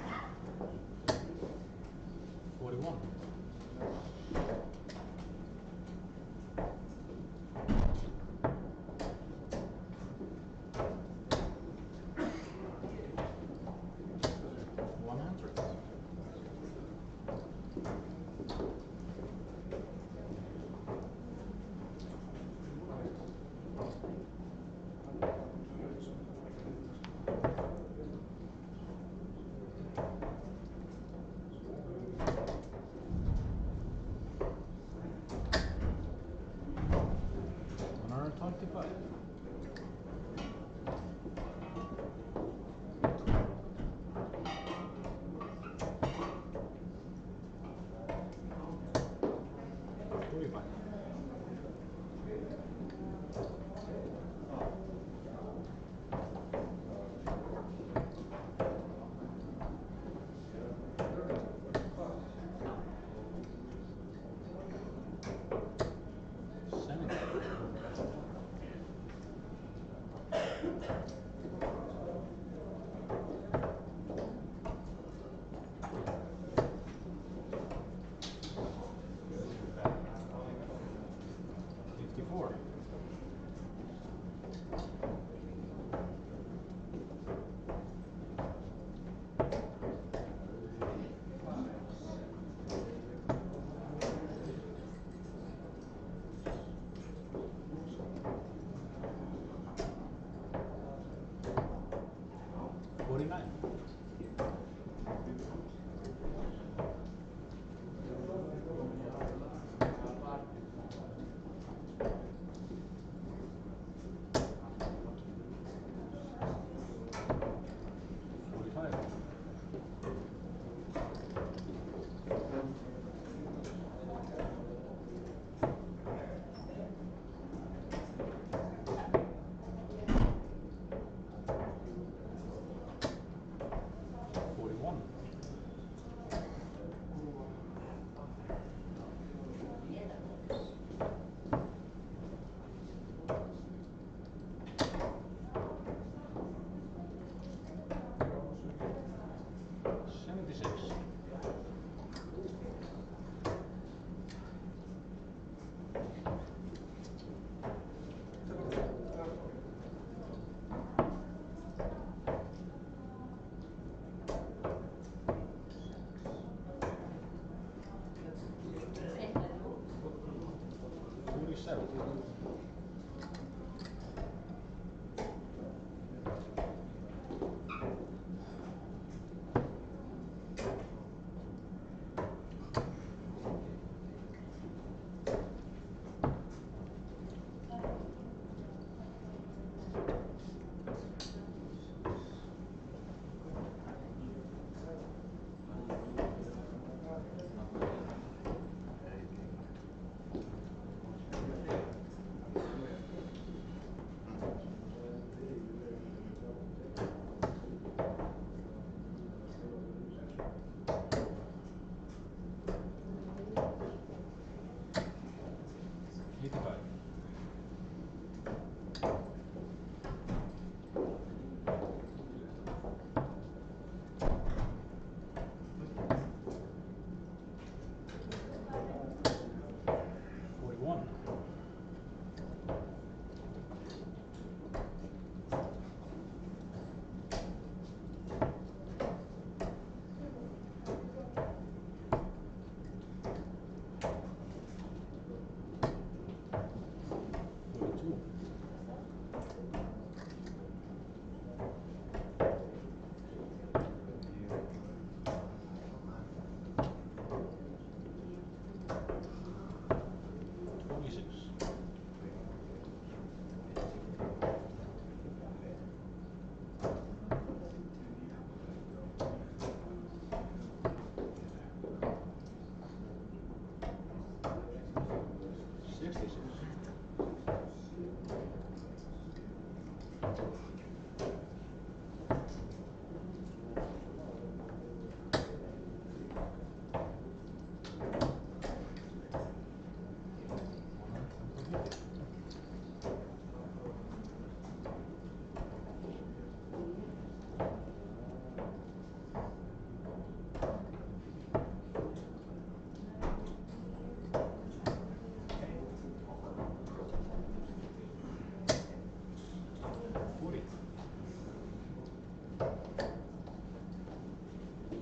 One hundred. Another 25.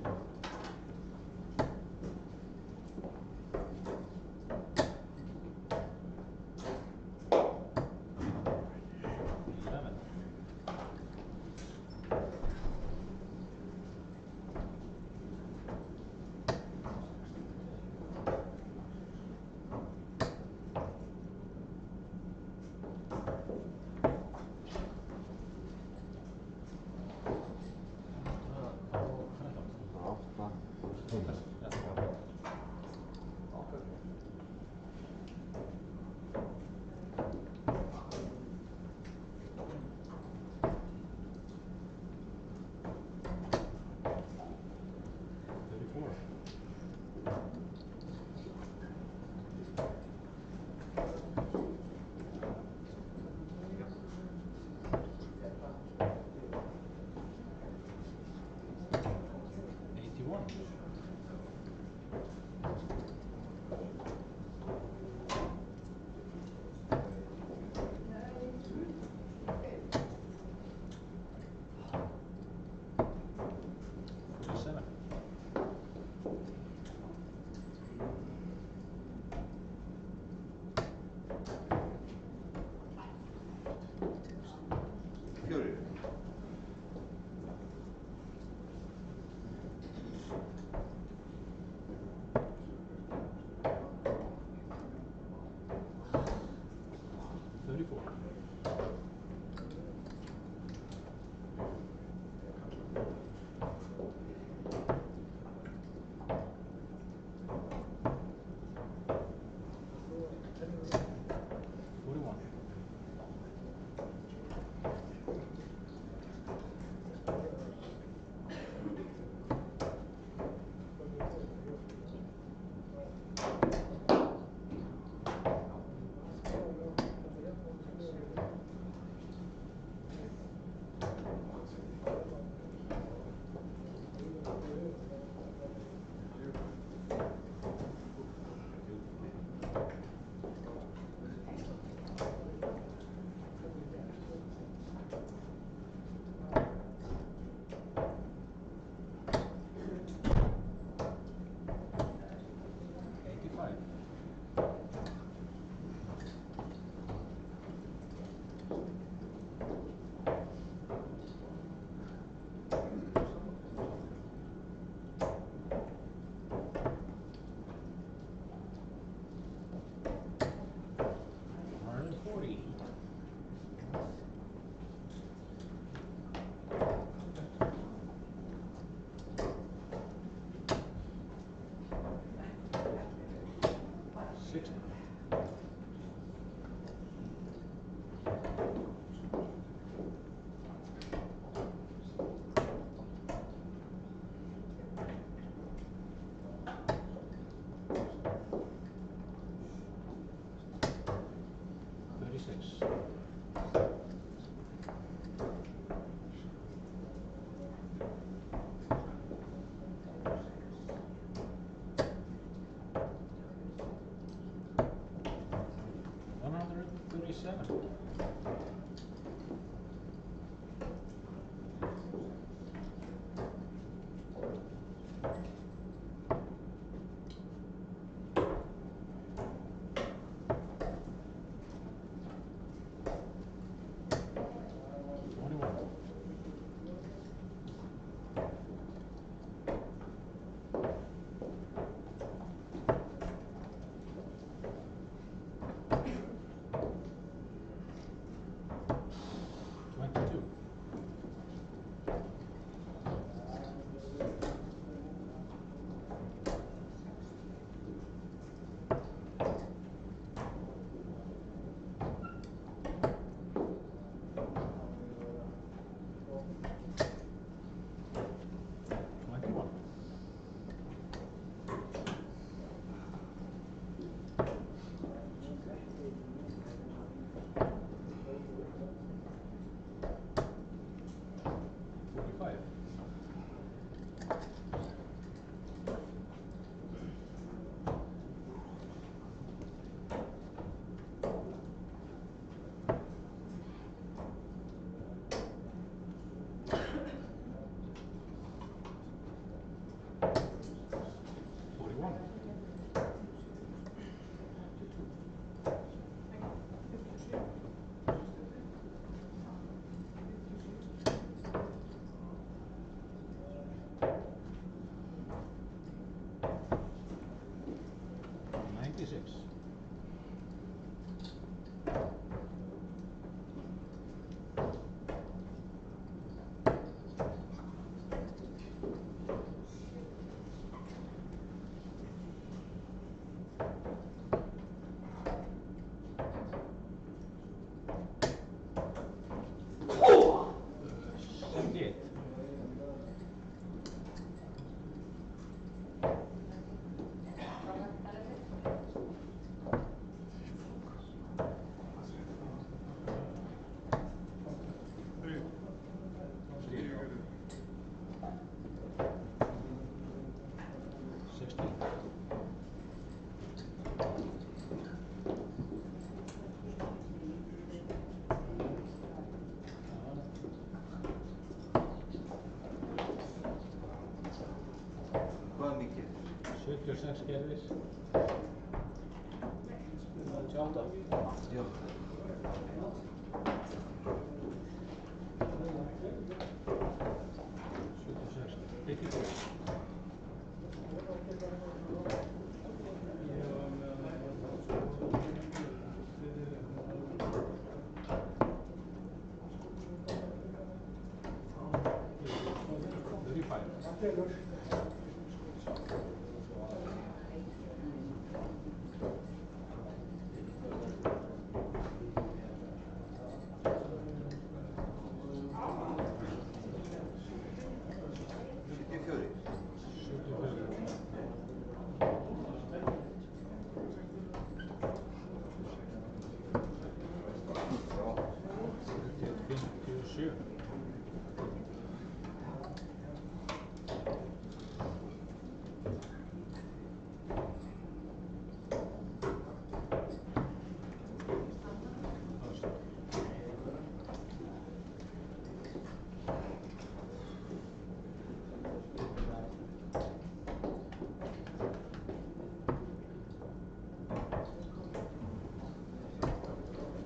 7. Fury. mikið. 76 gerðis. 88. Já. 76. 84.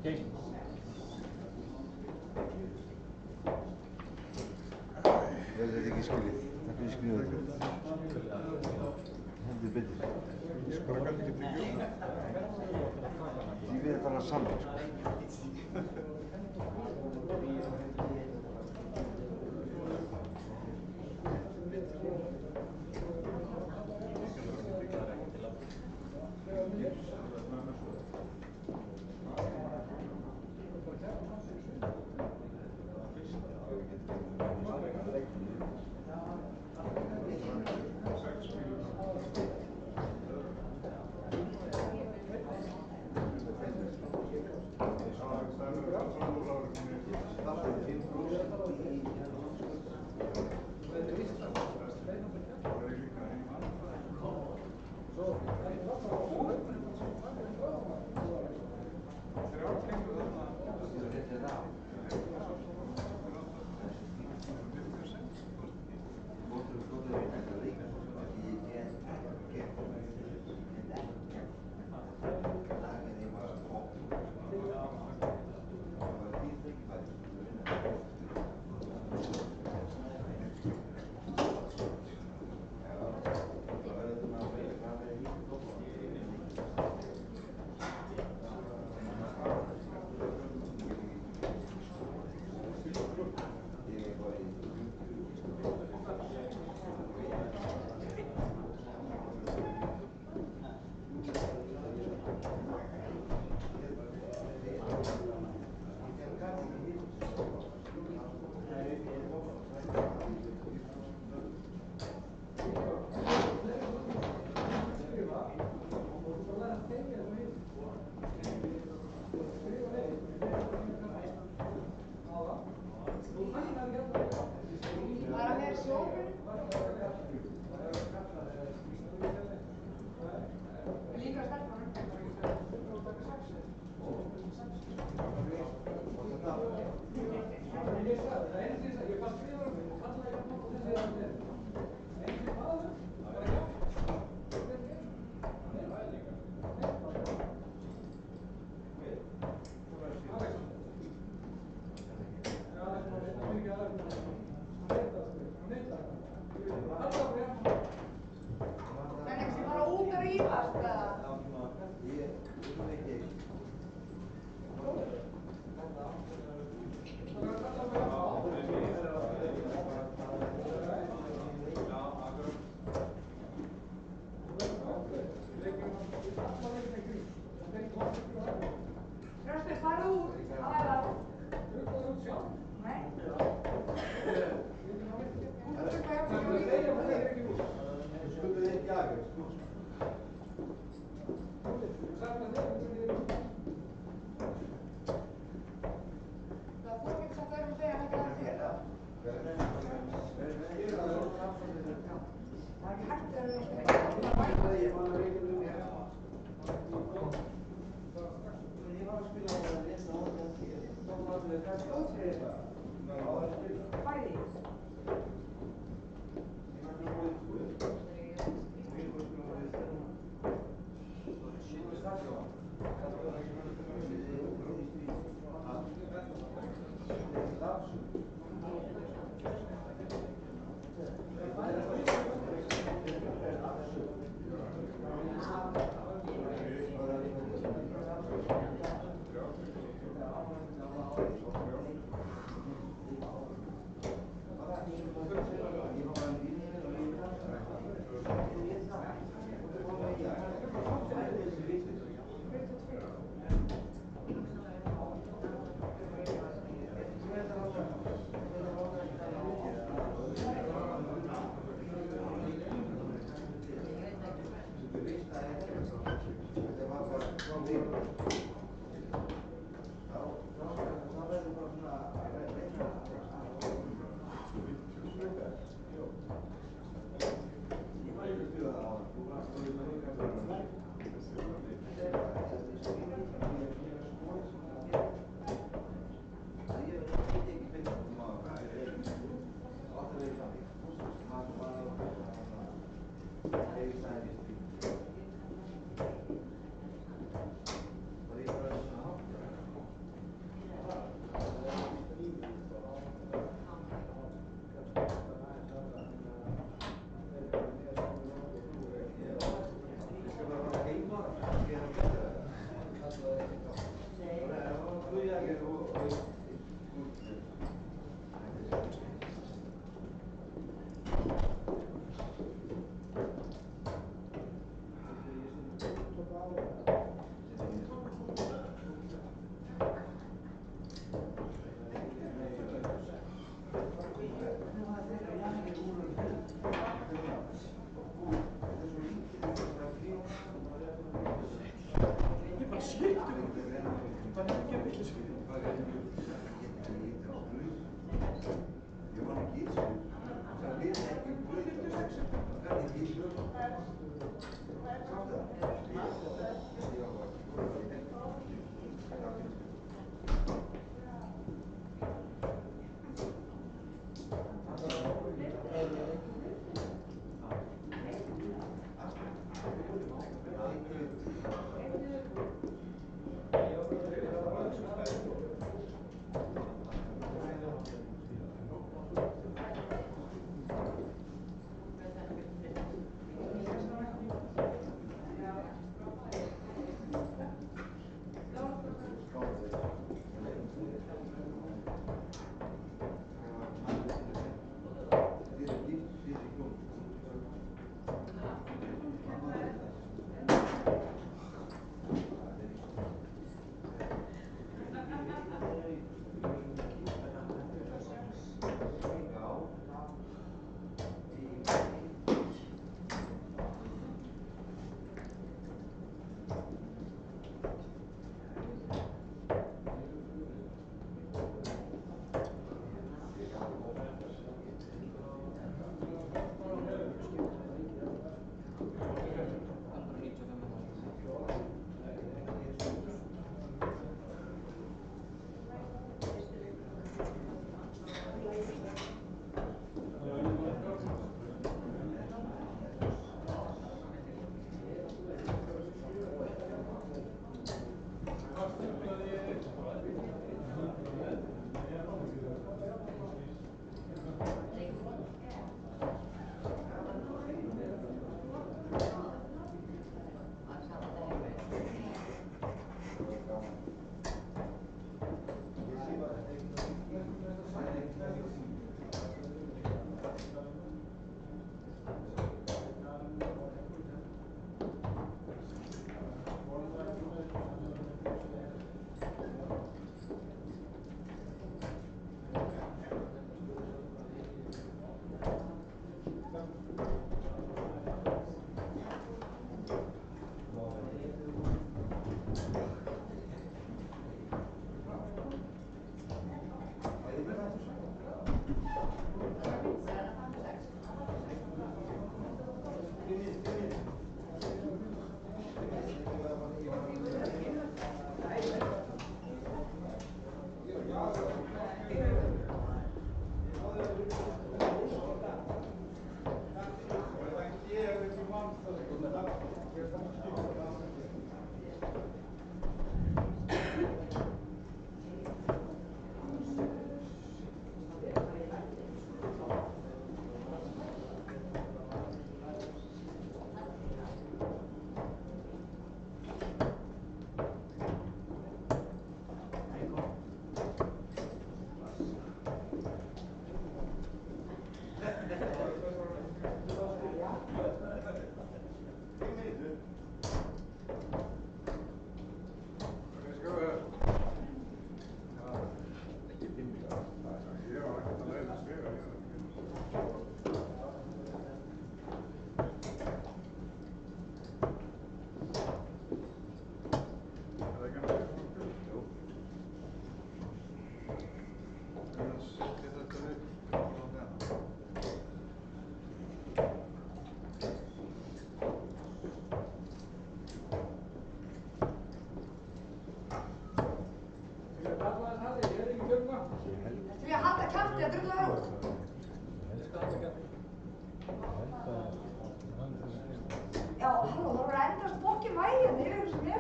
Okay. Ég hef ekki skilið. Takk fyrir skrifað þetta. Heldur betur. Skora kannski ekki til jól. Ég vil tala saman, sko. Bæði.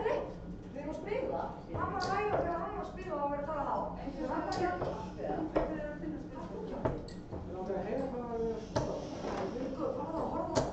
Við erum að spila. Hann var að ræða þegar hann var að spila og var að tala hátt. Það var bara hérna. Hvernig er að finna spila? Ég langar að heyra hvað það er að skoða. Vilgu, farðu að horfa á það.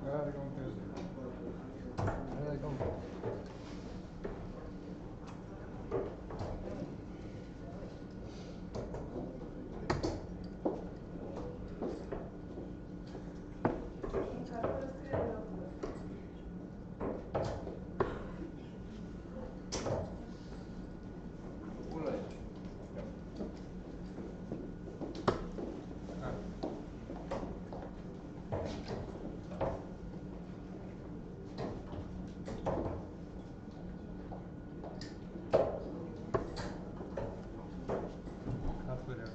Where are they going to? Where are they going? Halfway there.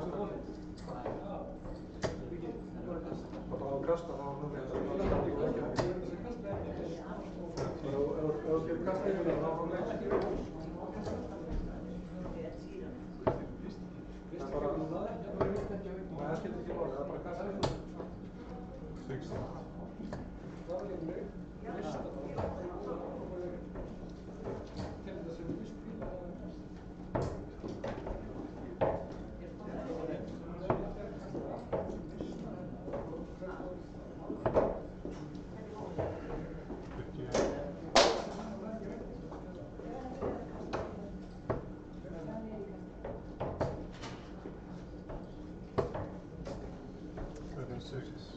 Þá kasta þá númer ef þú getur kasta yfir þá frá leik. Það er bara, það skiptir ekki máli, það er bara kasta yfir. 16.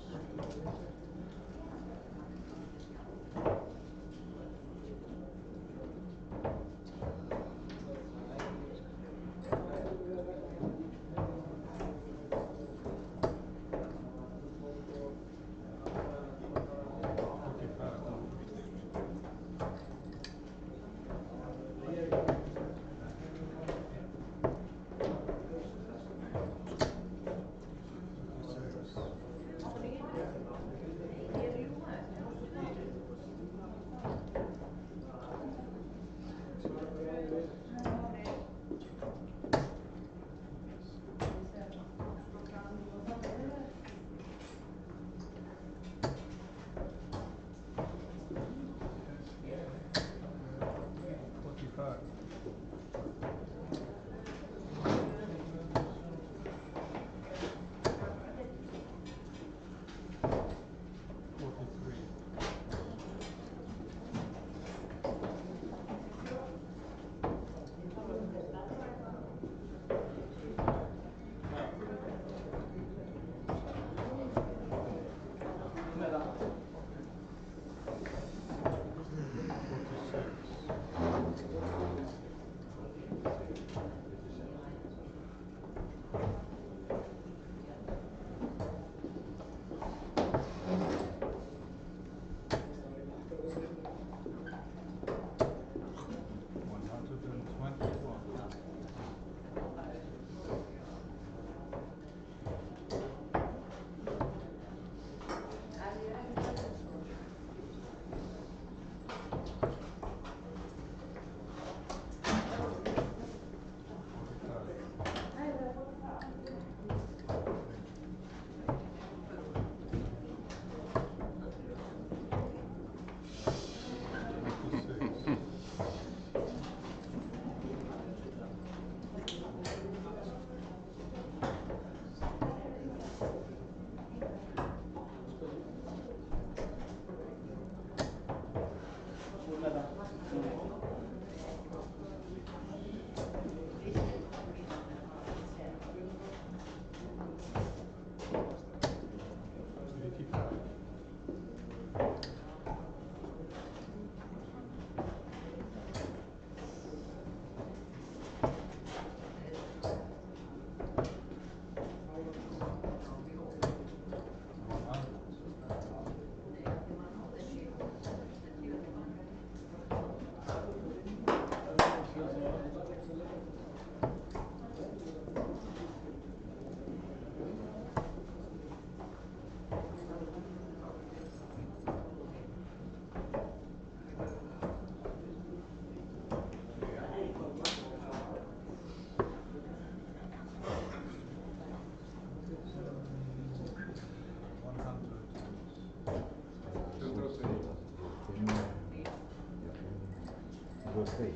Gostei.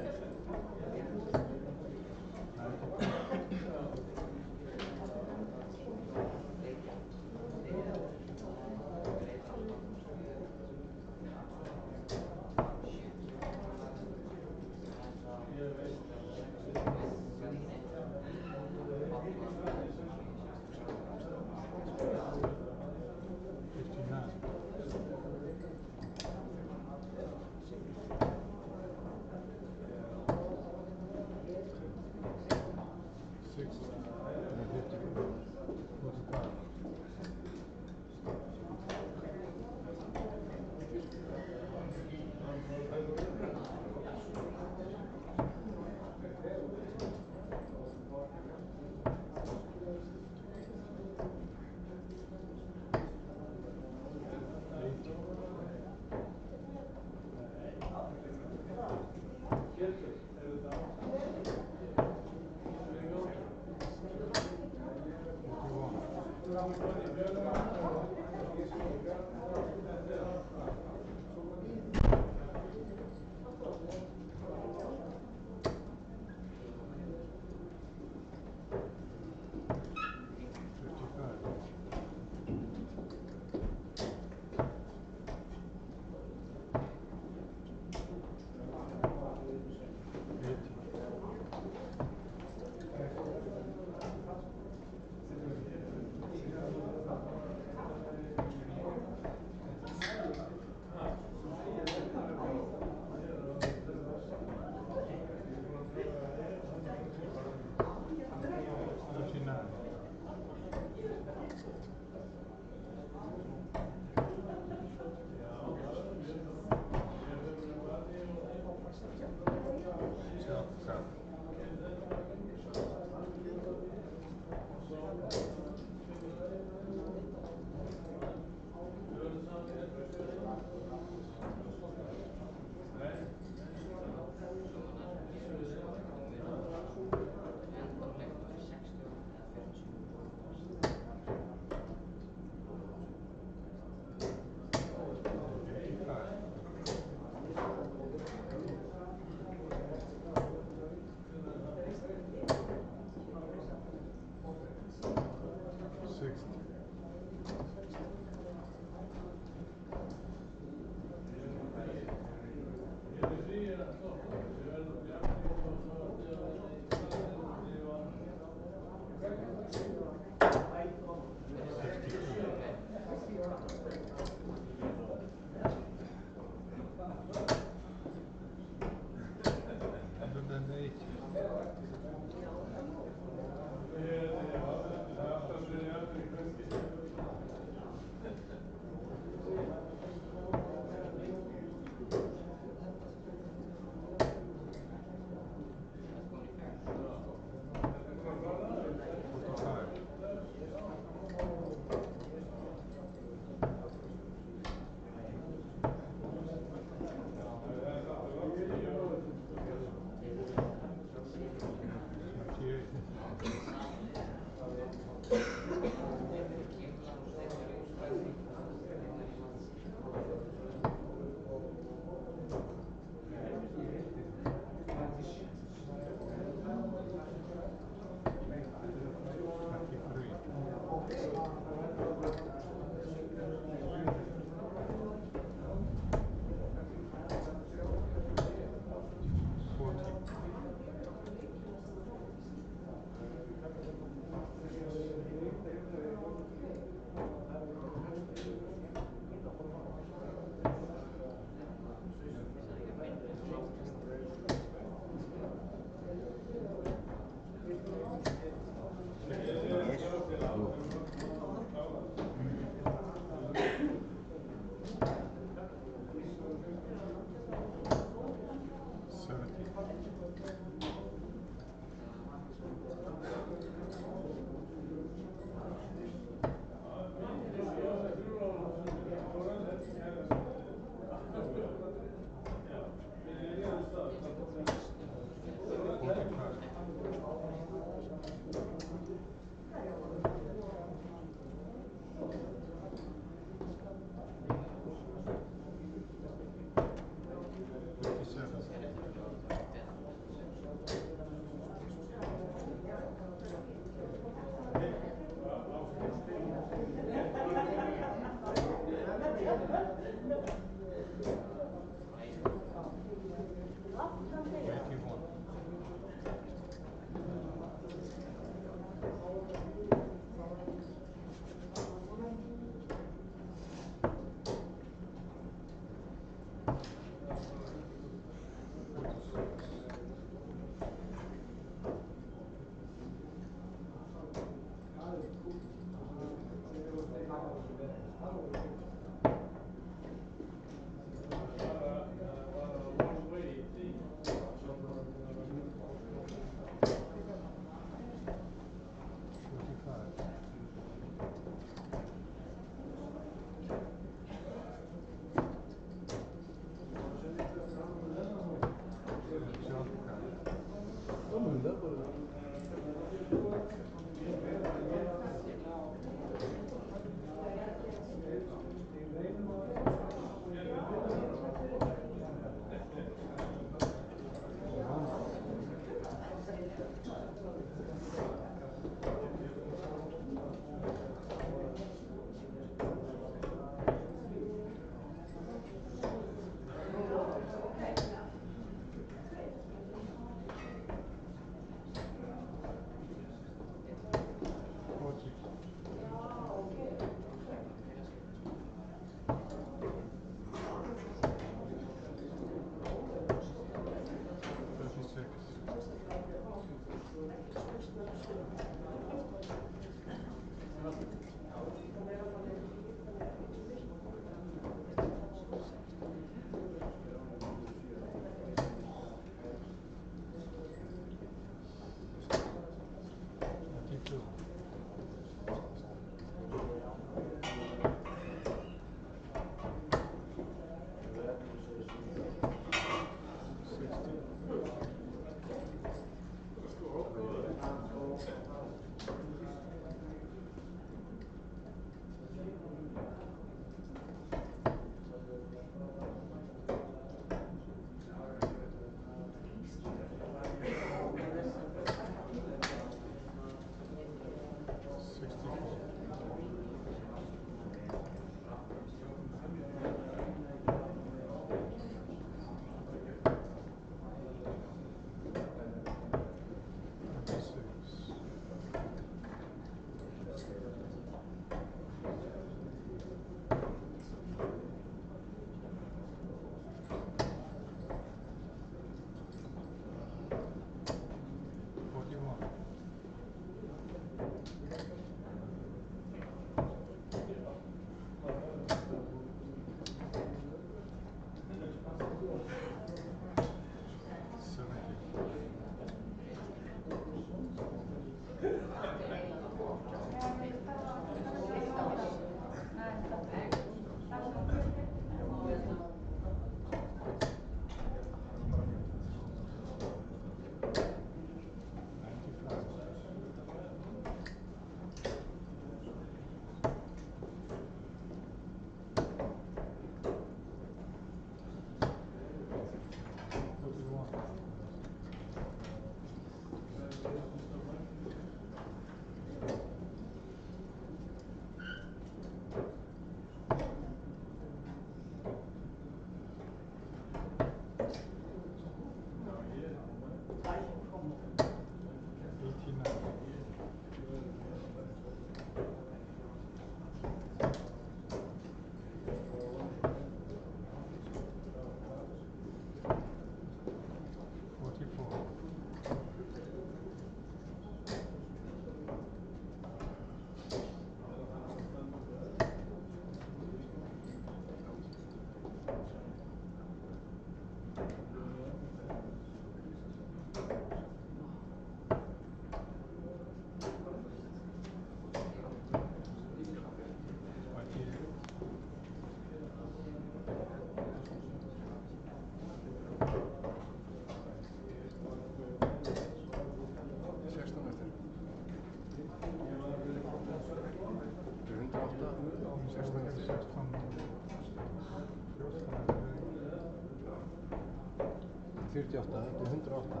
48, þetta er 108.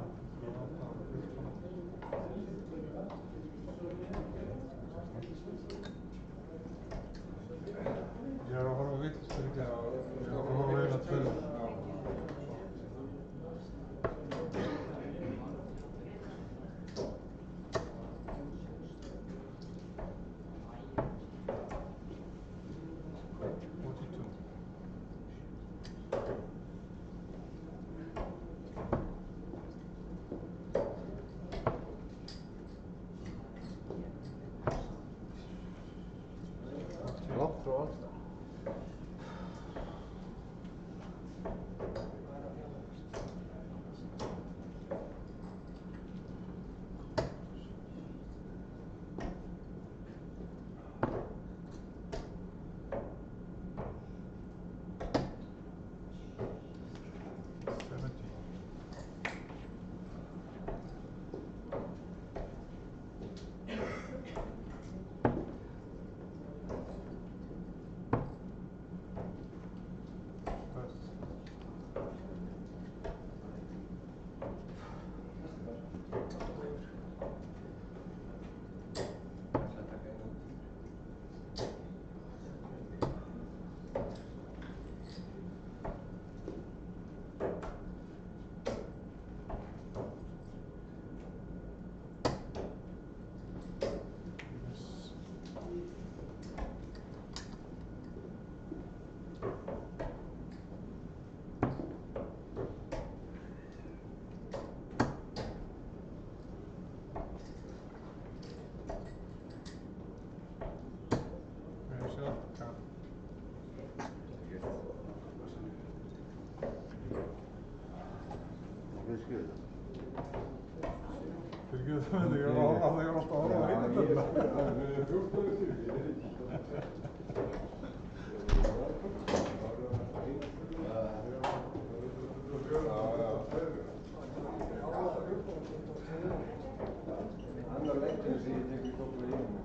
Ég er að horfa á vitlaust í gær. Ég er að horfa vel að tölum. Já. frá alls þar. Fyrirgefðu, ég var alltaf að horfa á einhvern. Annar leikturinn sem ég tek í tók við Jón.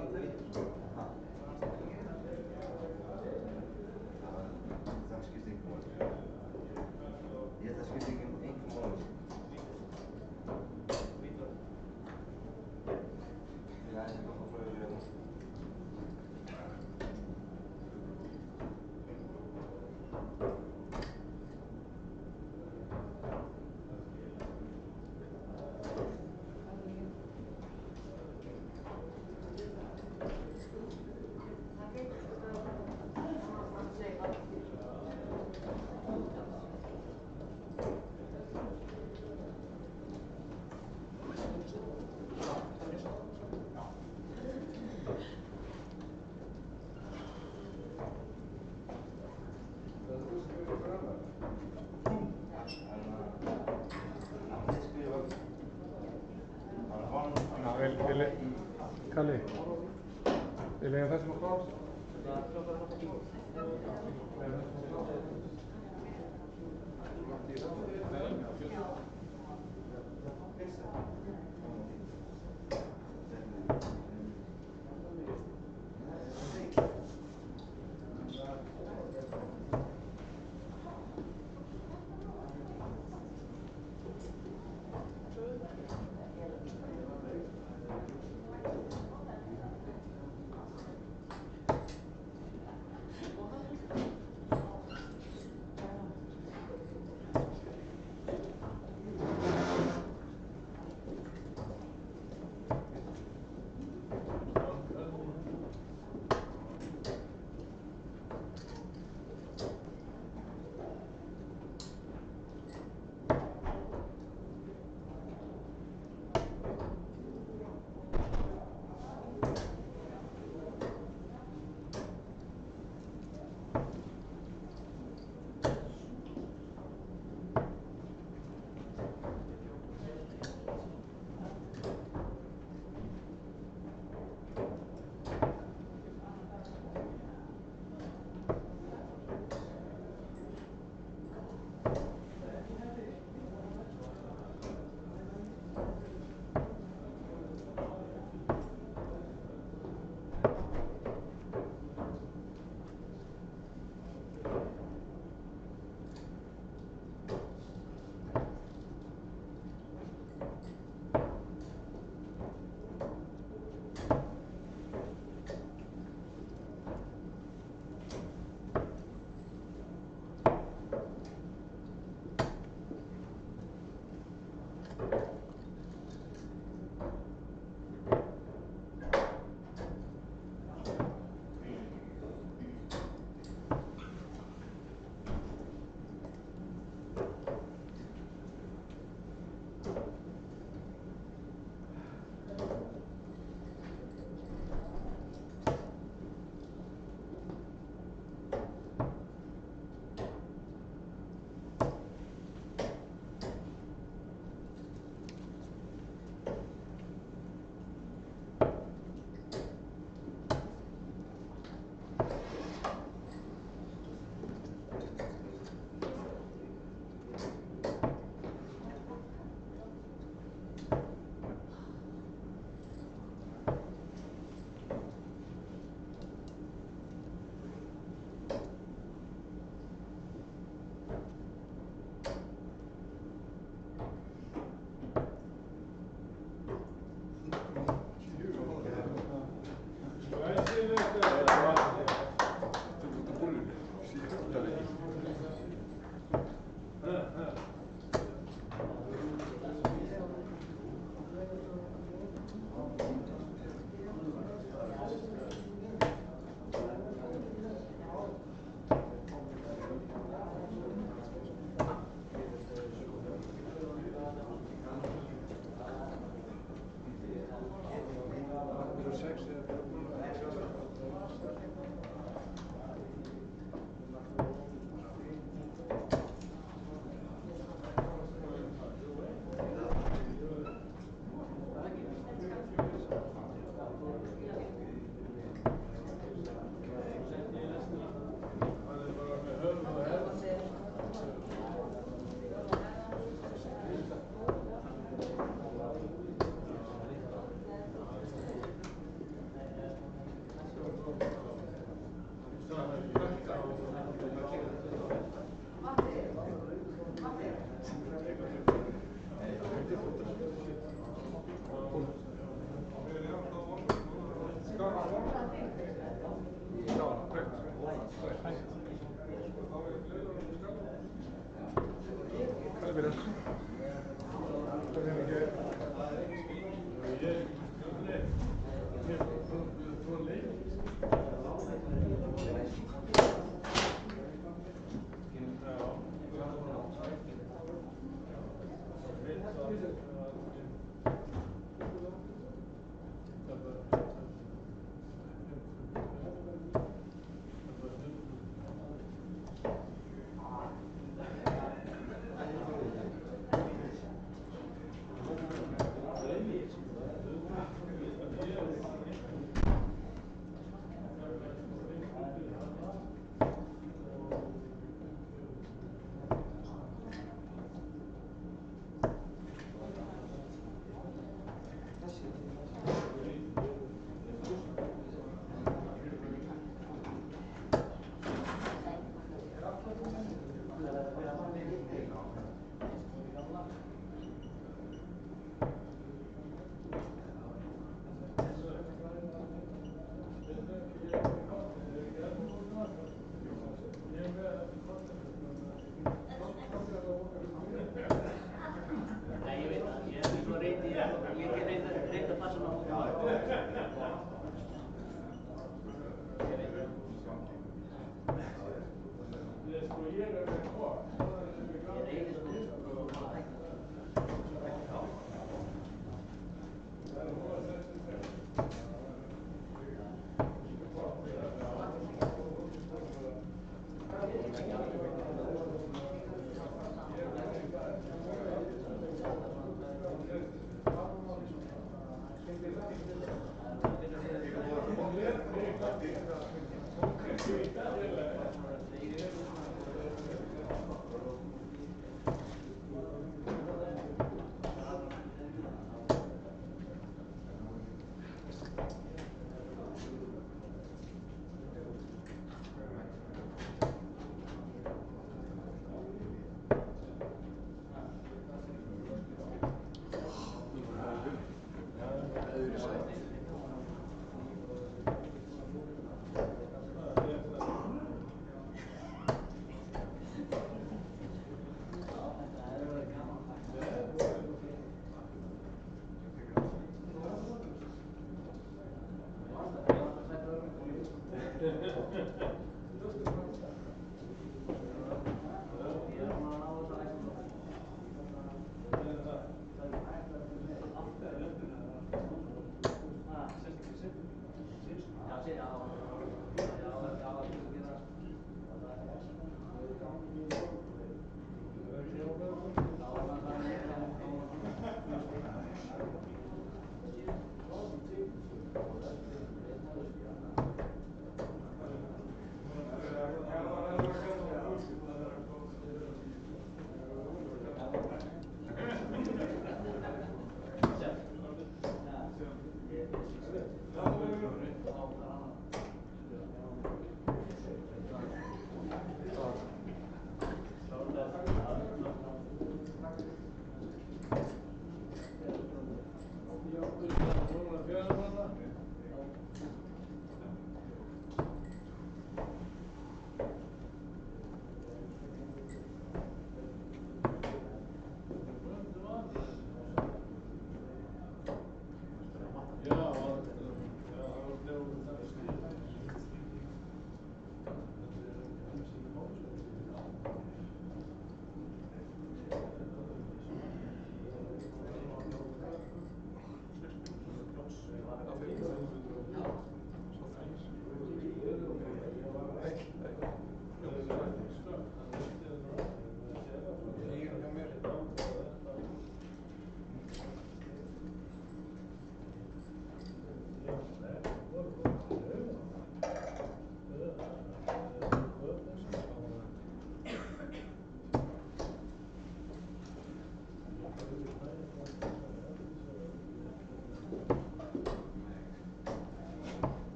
Það skiptir ekki máli. Ég held að það skiptir ekki einhver máli. Já, ég kom að flögu hérna. Kalli, vil ég þessum að klára?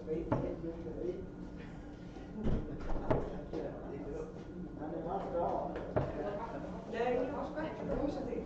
Nei, ég var spennt að hugsa þig.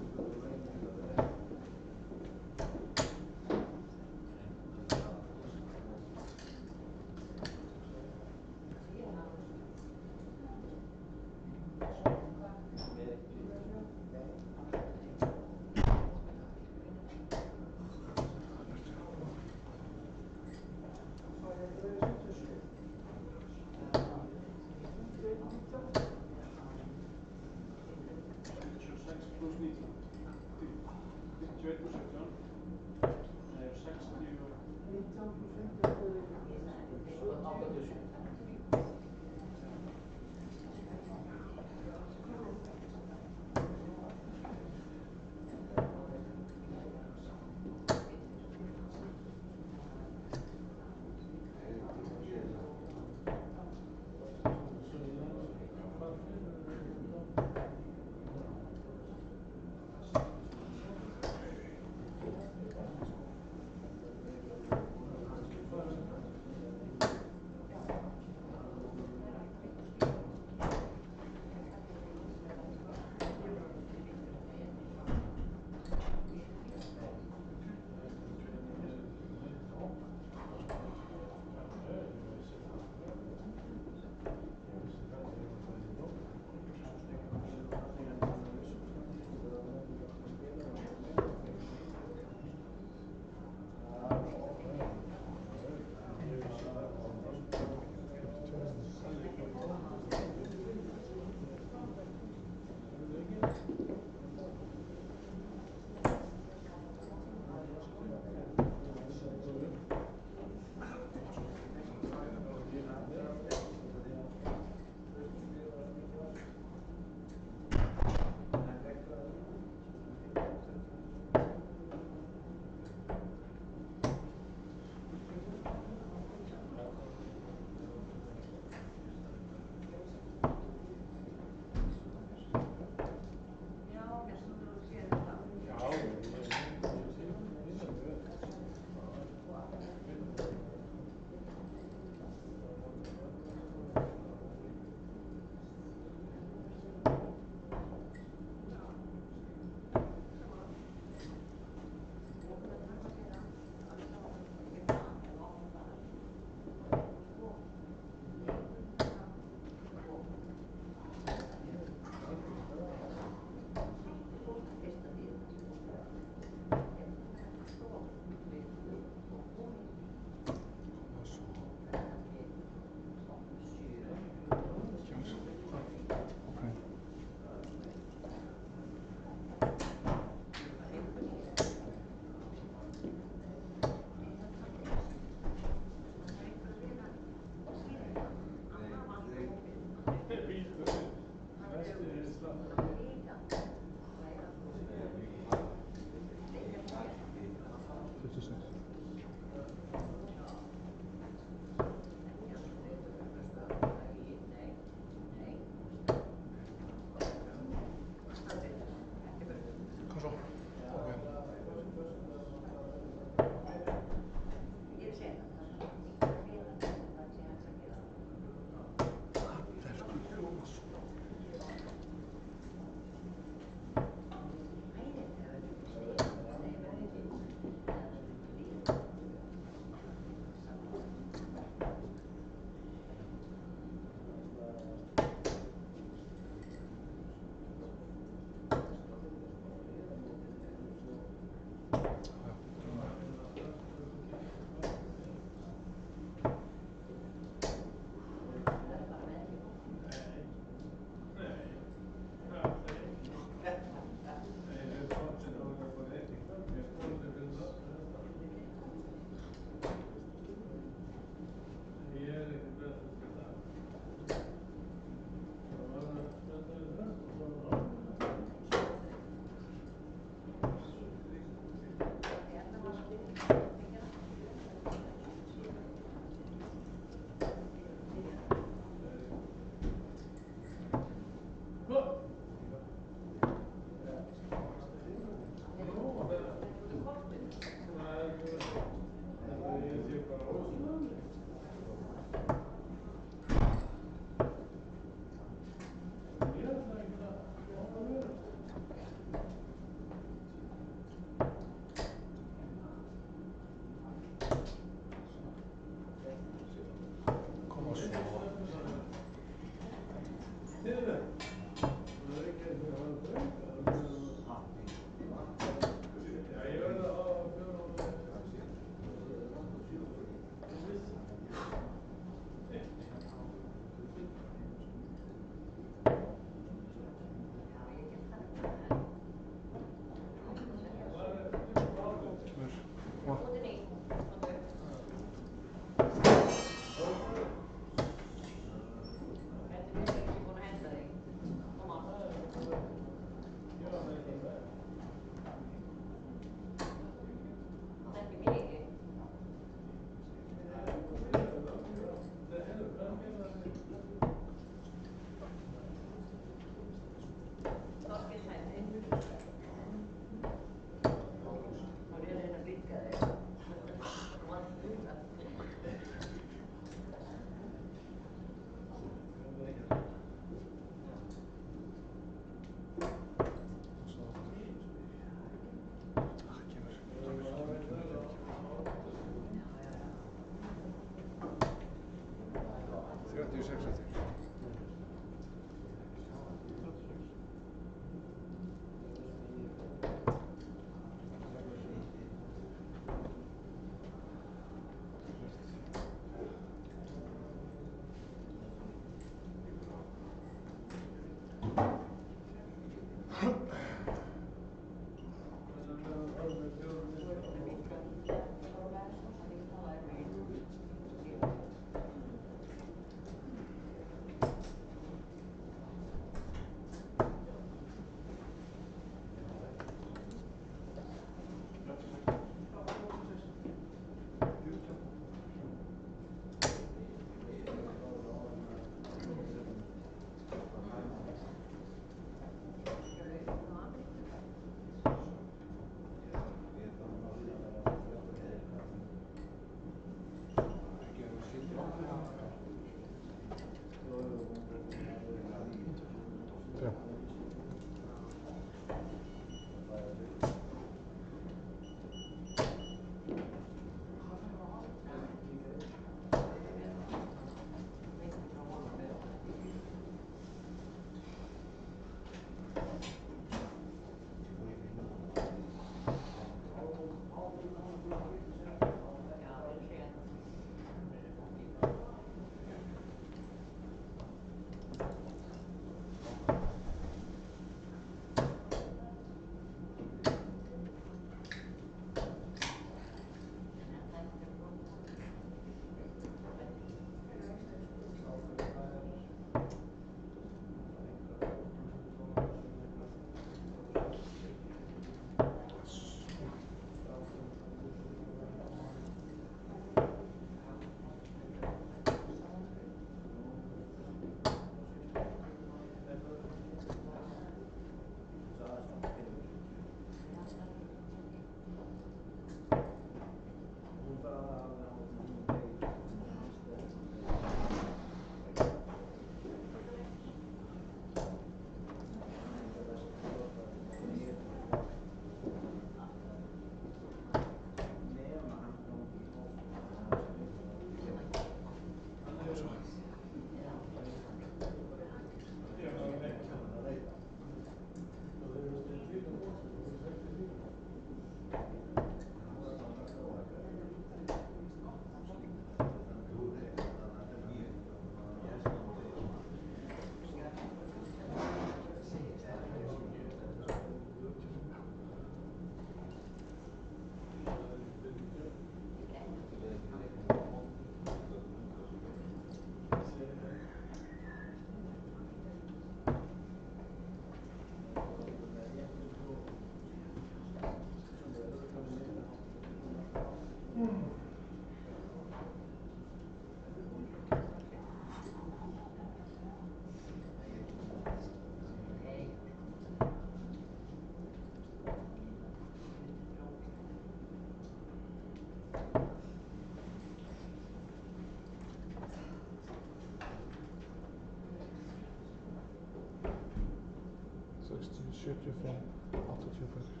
75, 28.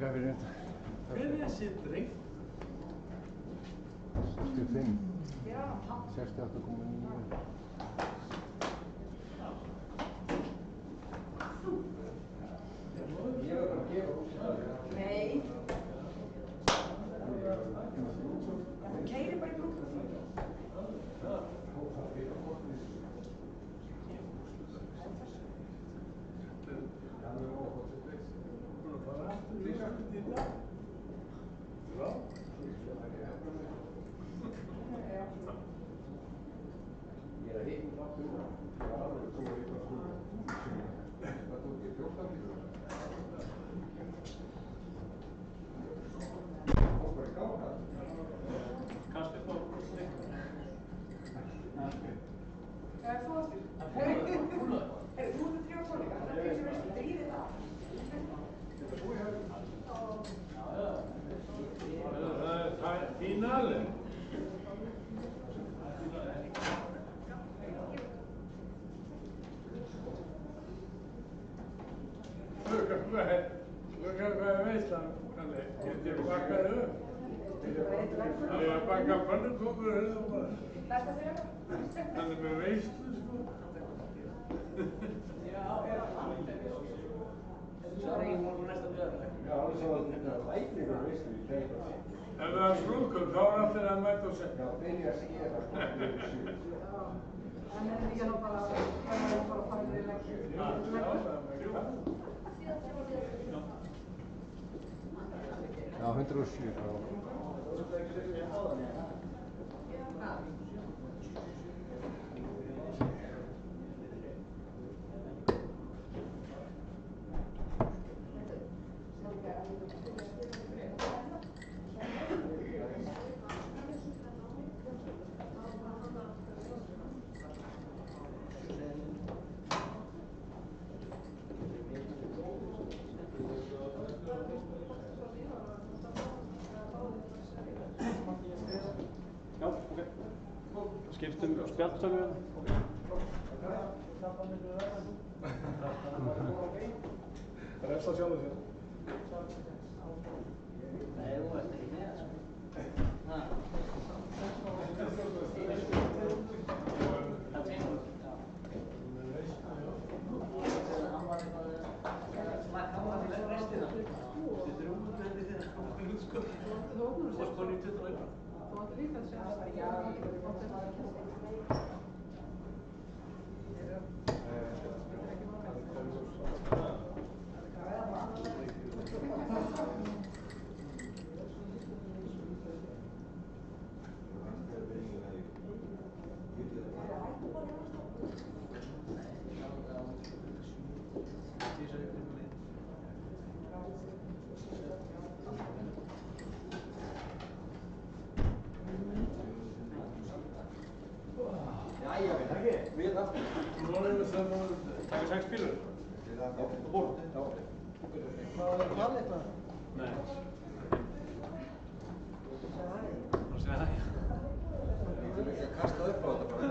Þakka fyrir þetta. Hver er þessi drengt? 65. Ég er hann papp. 68,9. Ég var bara að gefa úr sér. Nei. Þú keyrir bara í brúnkum. Ég er að hitna þátt það. Ég var alveg að koma í það skúl. Það tók ég 14 tíma. Það tók bara í gáða. Kannski þá slikka. Hvað er þú aftur? Heyrðu, þú ert að trjá tónleika. Það er þessi veist, drífið það. Það er finale. Hvað er veislan, Kalli? Get ég bakkað upp? Ég bakka pannukókur hérna bara. Besta fyrir það? Hann er með veislu, sko. Já, alveg svo að þetta lækningur veist við í kæða. Ef það er slúkum, þá er allir að mæta og segja. Já, byrja að skera sko. En þetta er ekki bara að fara í legg. Já, 107 frá. Já, ok. Skiptum spjaldtölvu. Refsa sjálfur sér. Nei, þú ert ekki með, sko. Það tegur, já. Hann var eitthvað hann var til restina. Þetta er útvendig þegar hann var út, sko. Þú varst konið í 21. Þú áttu líka að segja það. Já, ég er Jæja, við takk. Við aftur. Nú erum við sem að taka 6 bílur. Við aftur. Búr. Já. Hvað var það eitthvað? Nei. Og segja hæ. Við viljum ekki að kasta upp á þetta bara.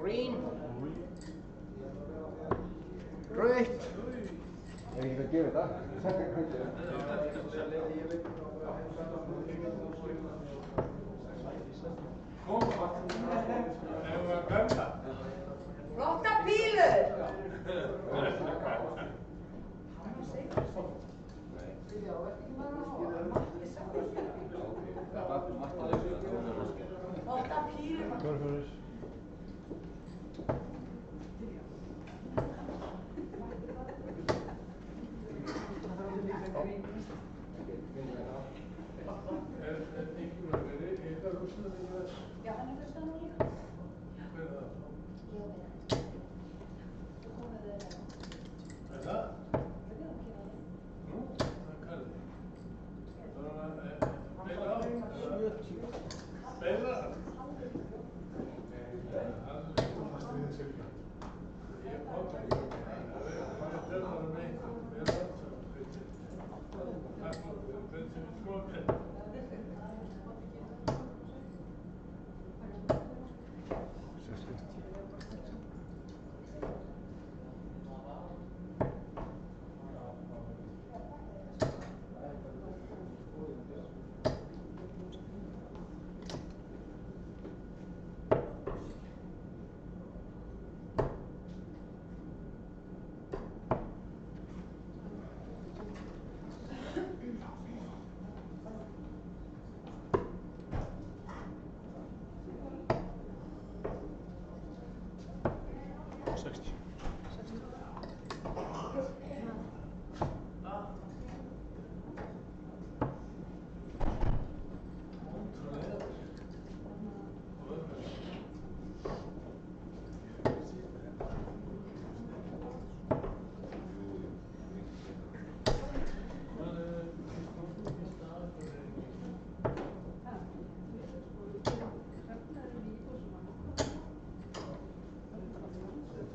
Green. Rautt. Ég er ekki að gefa þetta. Kom, ef við að benda. flotta bílur! Flotta bílur! Körfurus. Já, hann er fyrst að nú líka. Hver er það? Ég veit. Þú komið þér. Er það?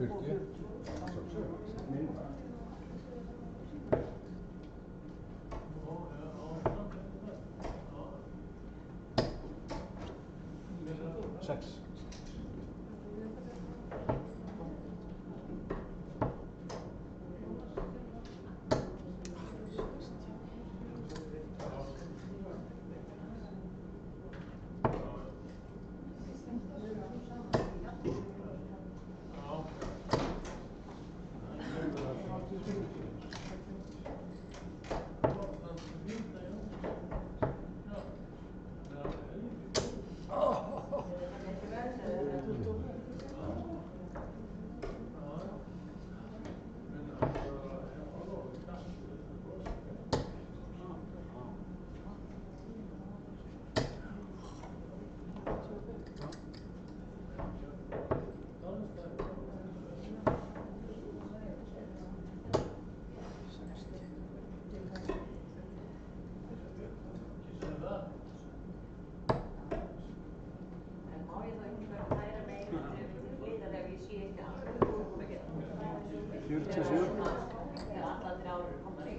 40. Minna. Sex. Má ég þá einhvern veginn færa mig leiðarlega ef ég sé ekki allt hvað þú erum að gera? 47. Þegar alla 3 ár eru komin í.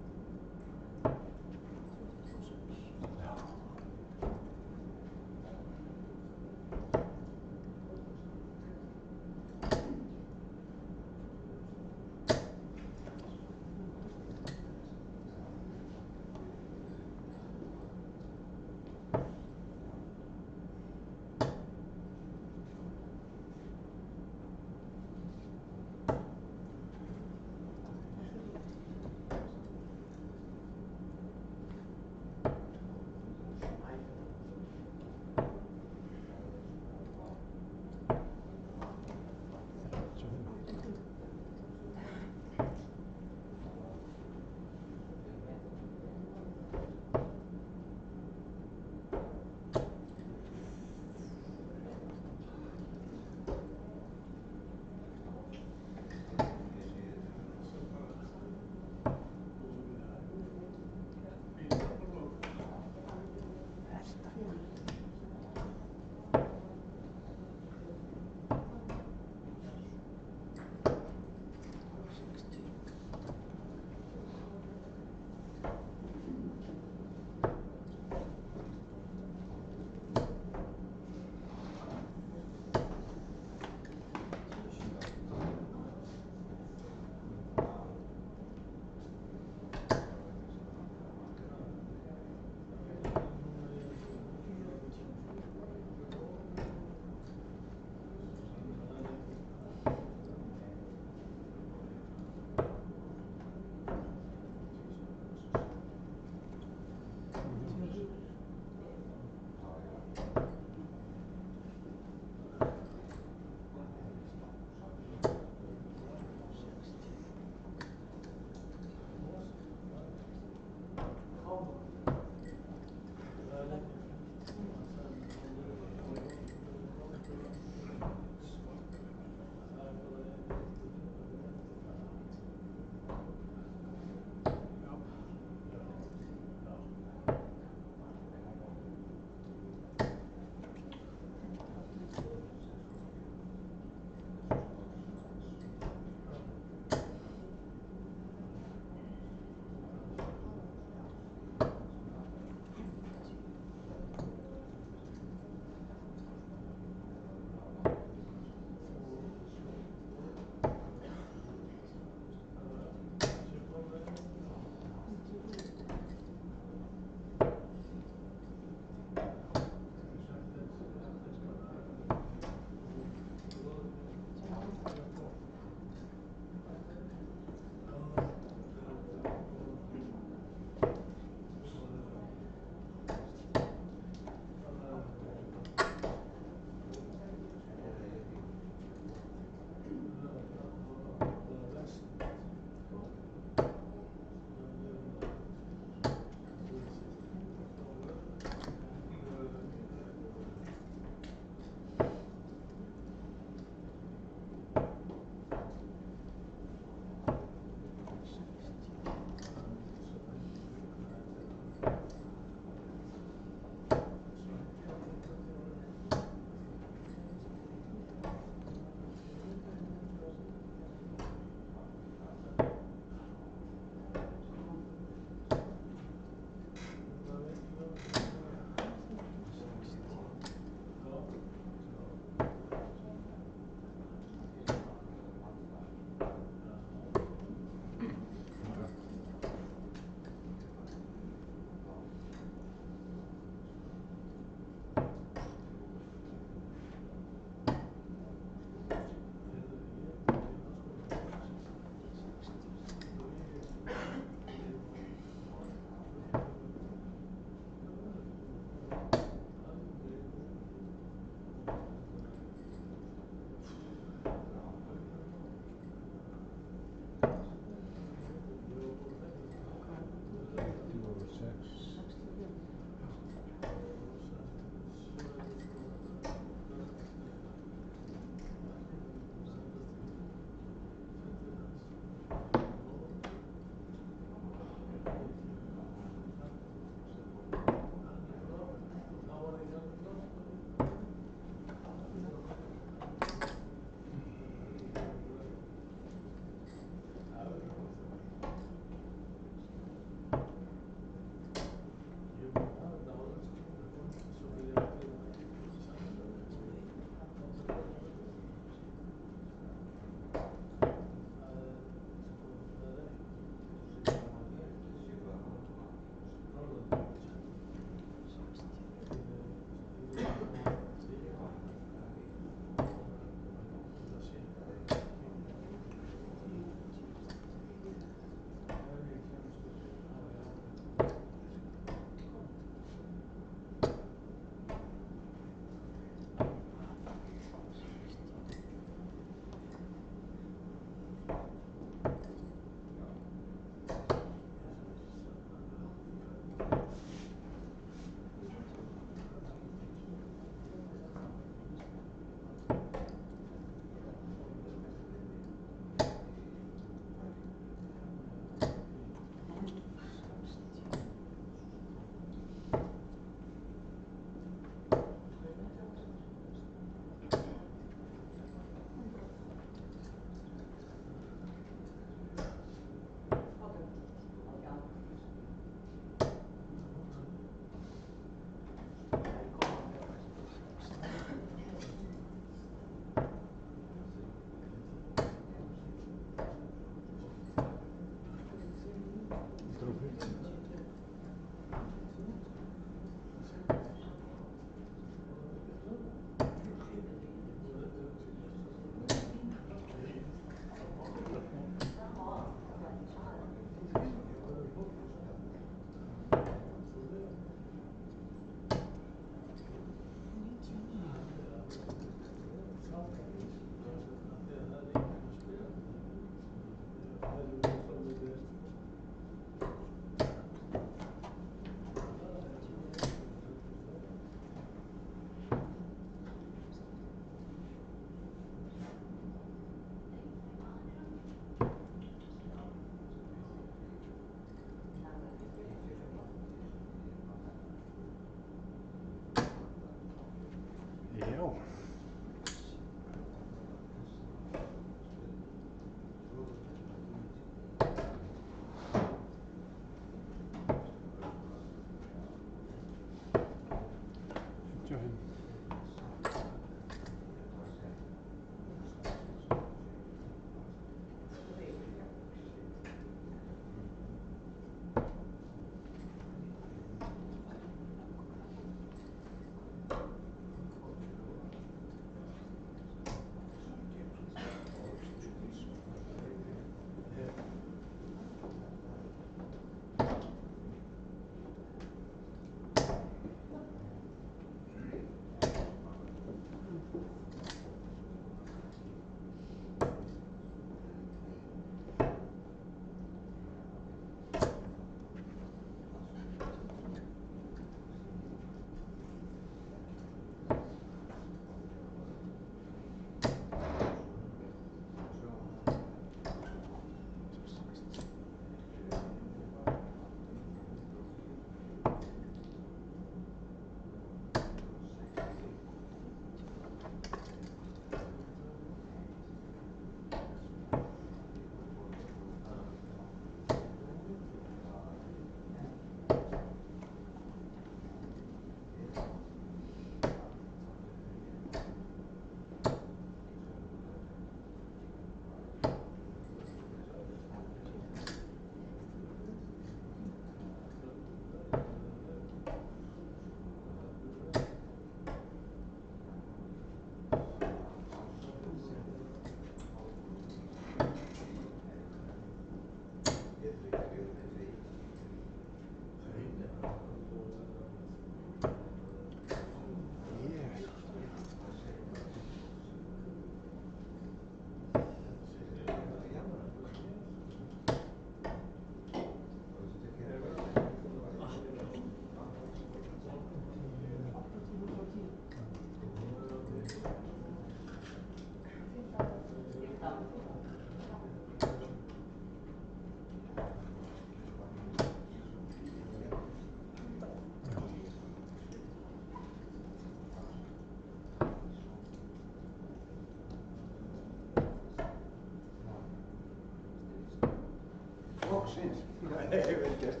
Loksins. Nei, vel gert.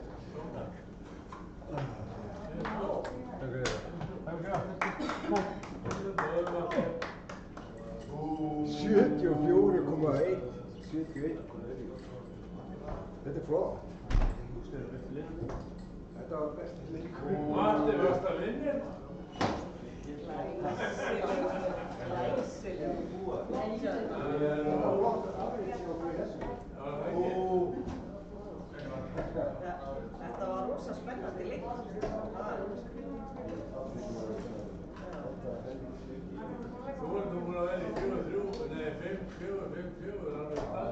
Sjötíu og 71. Þetta flott. Þetta var besti leikur. Matti, varst að vinna? Glæsileg búa. Þetta var rosa spennandi leikur. Þú ert nú búin að vera í 4-3, nei 5-4, alveg það.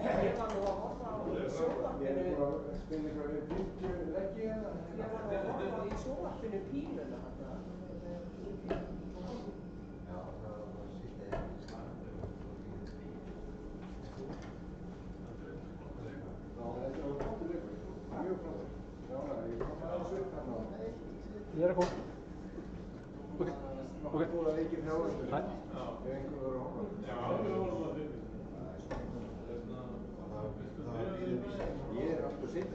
Ég var nú að horfa á sjónvarpinu. Ég var að spila ykkur 50 leggi hérna. Ég var nú að horfa í sjónvarpinu pínuna þarna. Já, það var sítt eða. Já, þetta var flottur leikur. Mjög flottur. Já, ég kom að þessu upp hérna. Ég er að koma. Ok. Nokkuð góða leikir hjá þessu. Nei. Ef einhver var að horfa. Já, við vorum að vinna. Ég er alltaf sitt.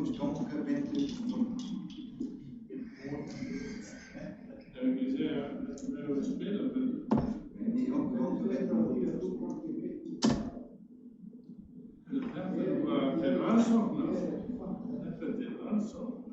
Ef ekki segja, við erum að spila betur. Þetta er bara til rannsóknar. Þetta er til rannsóknar.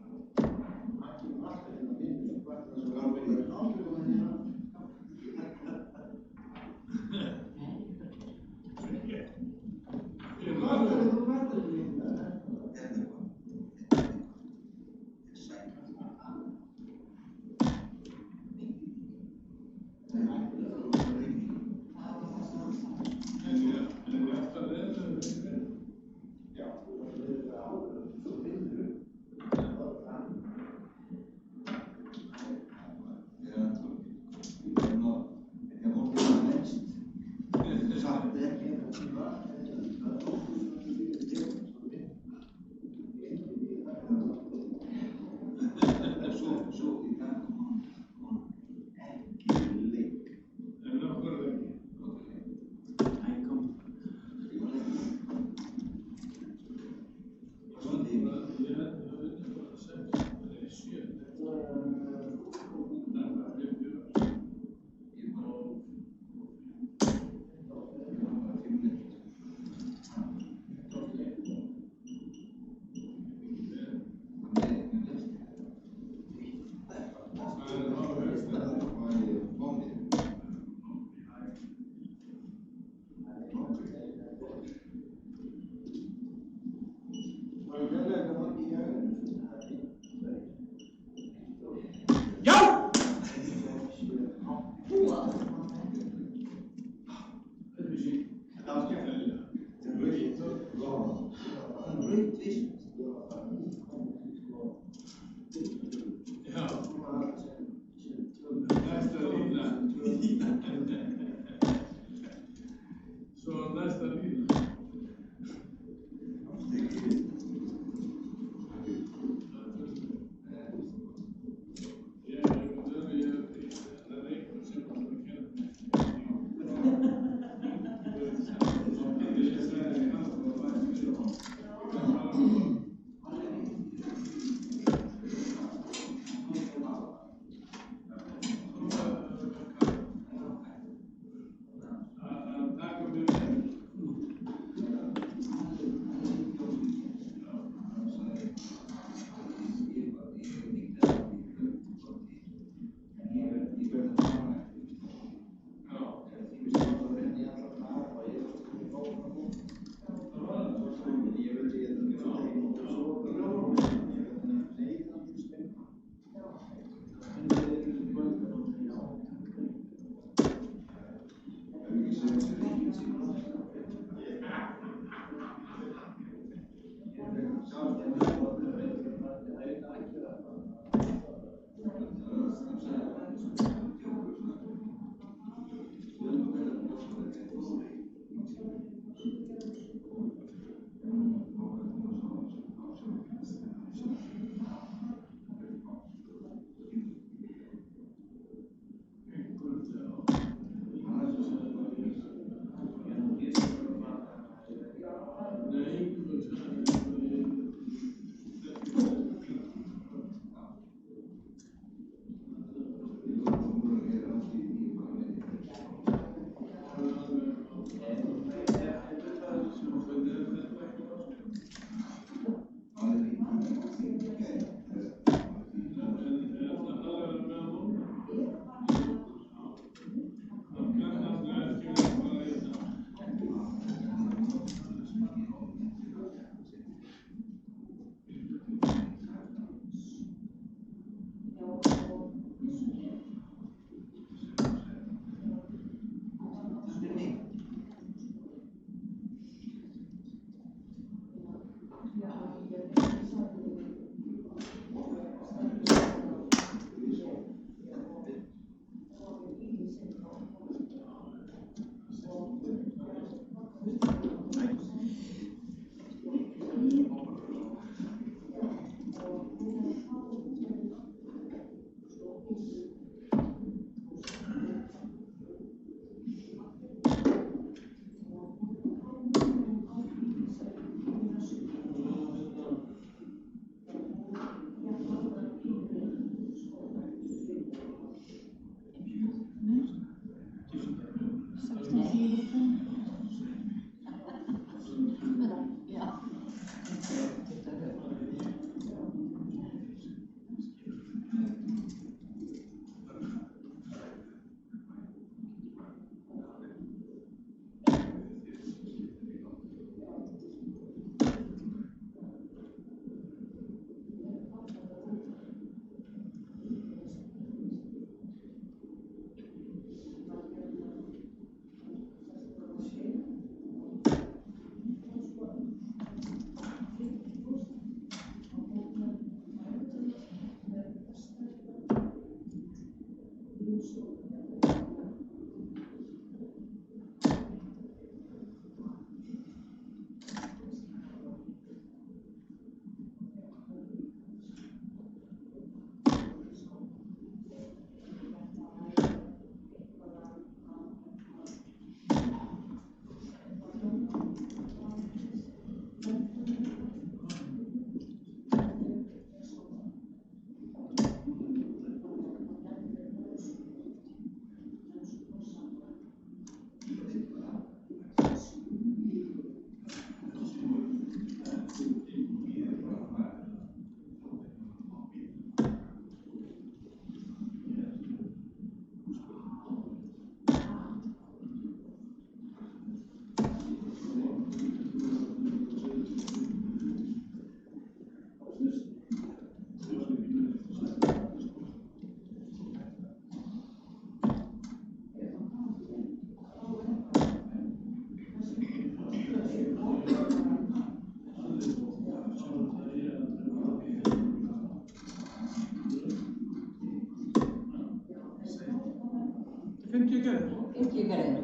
Chiedere.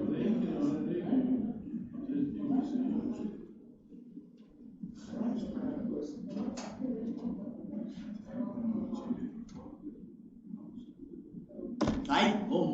Dai, buon.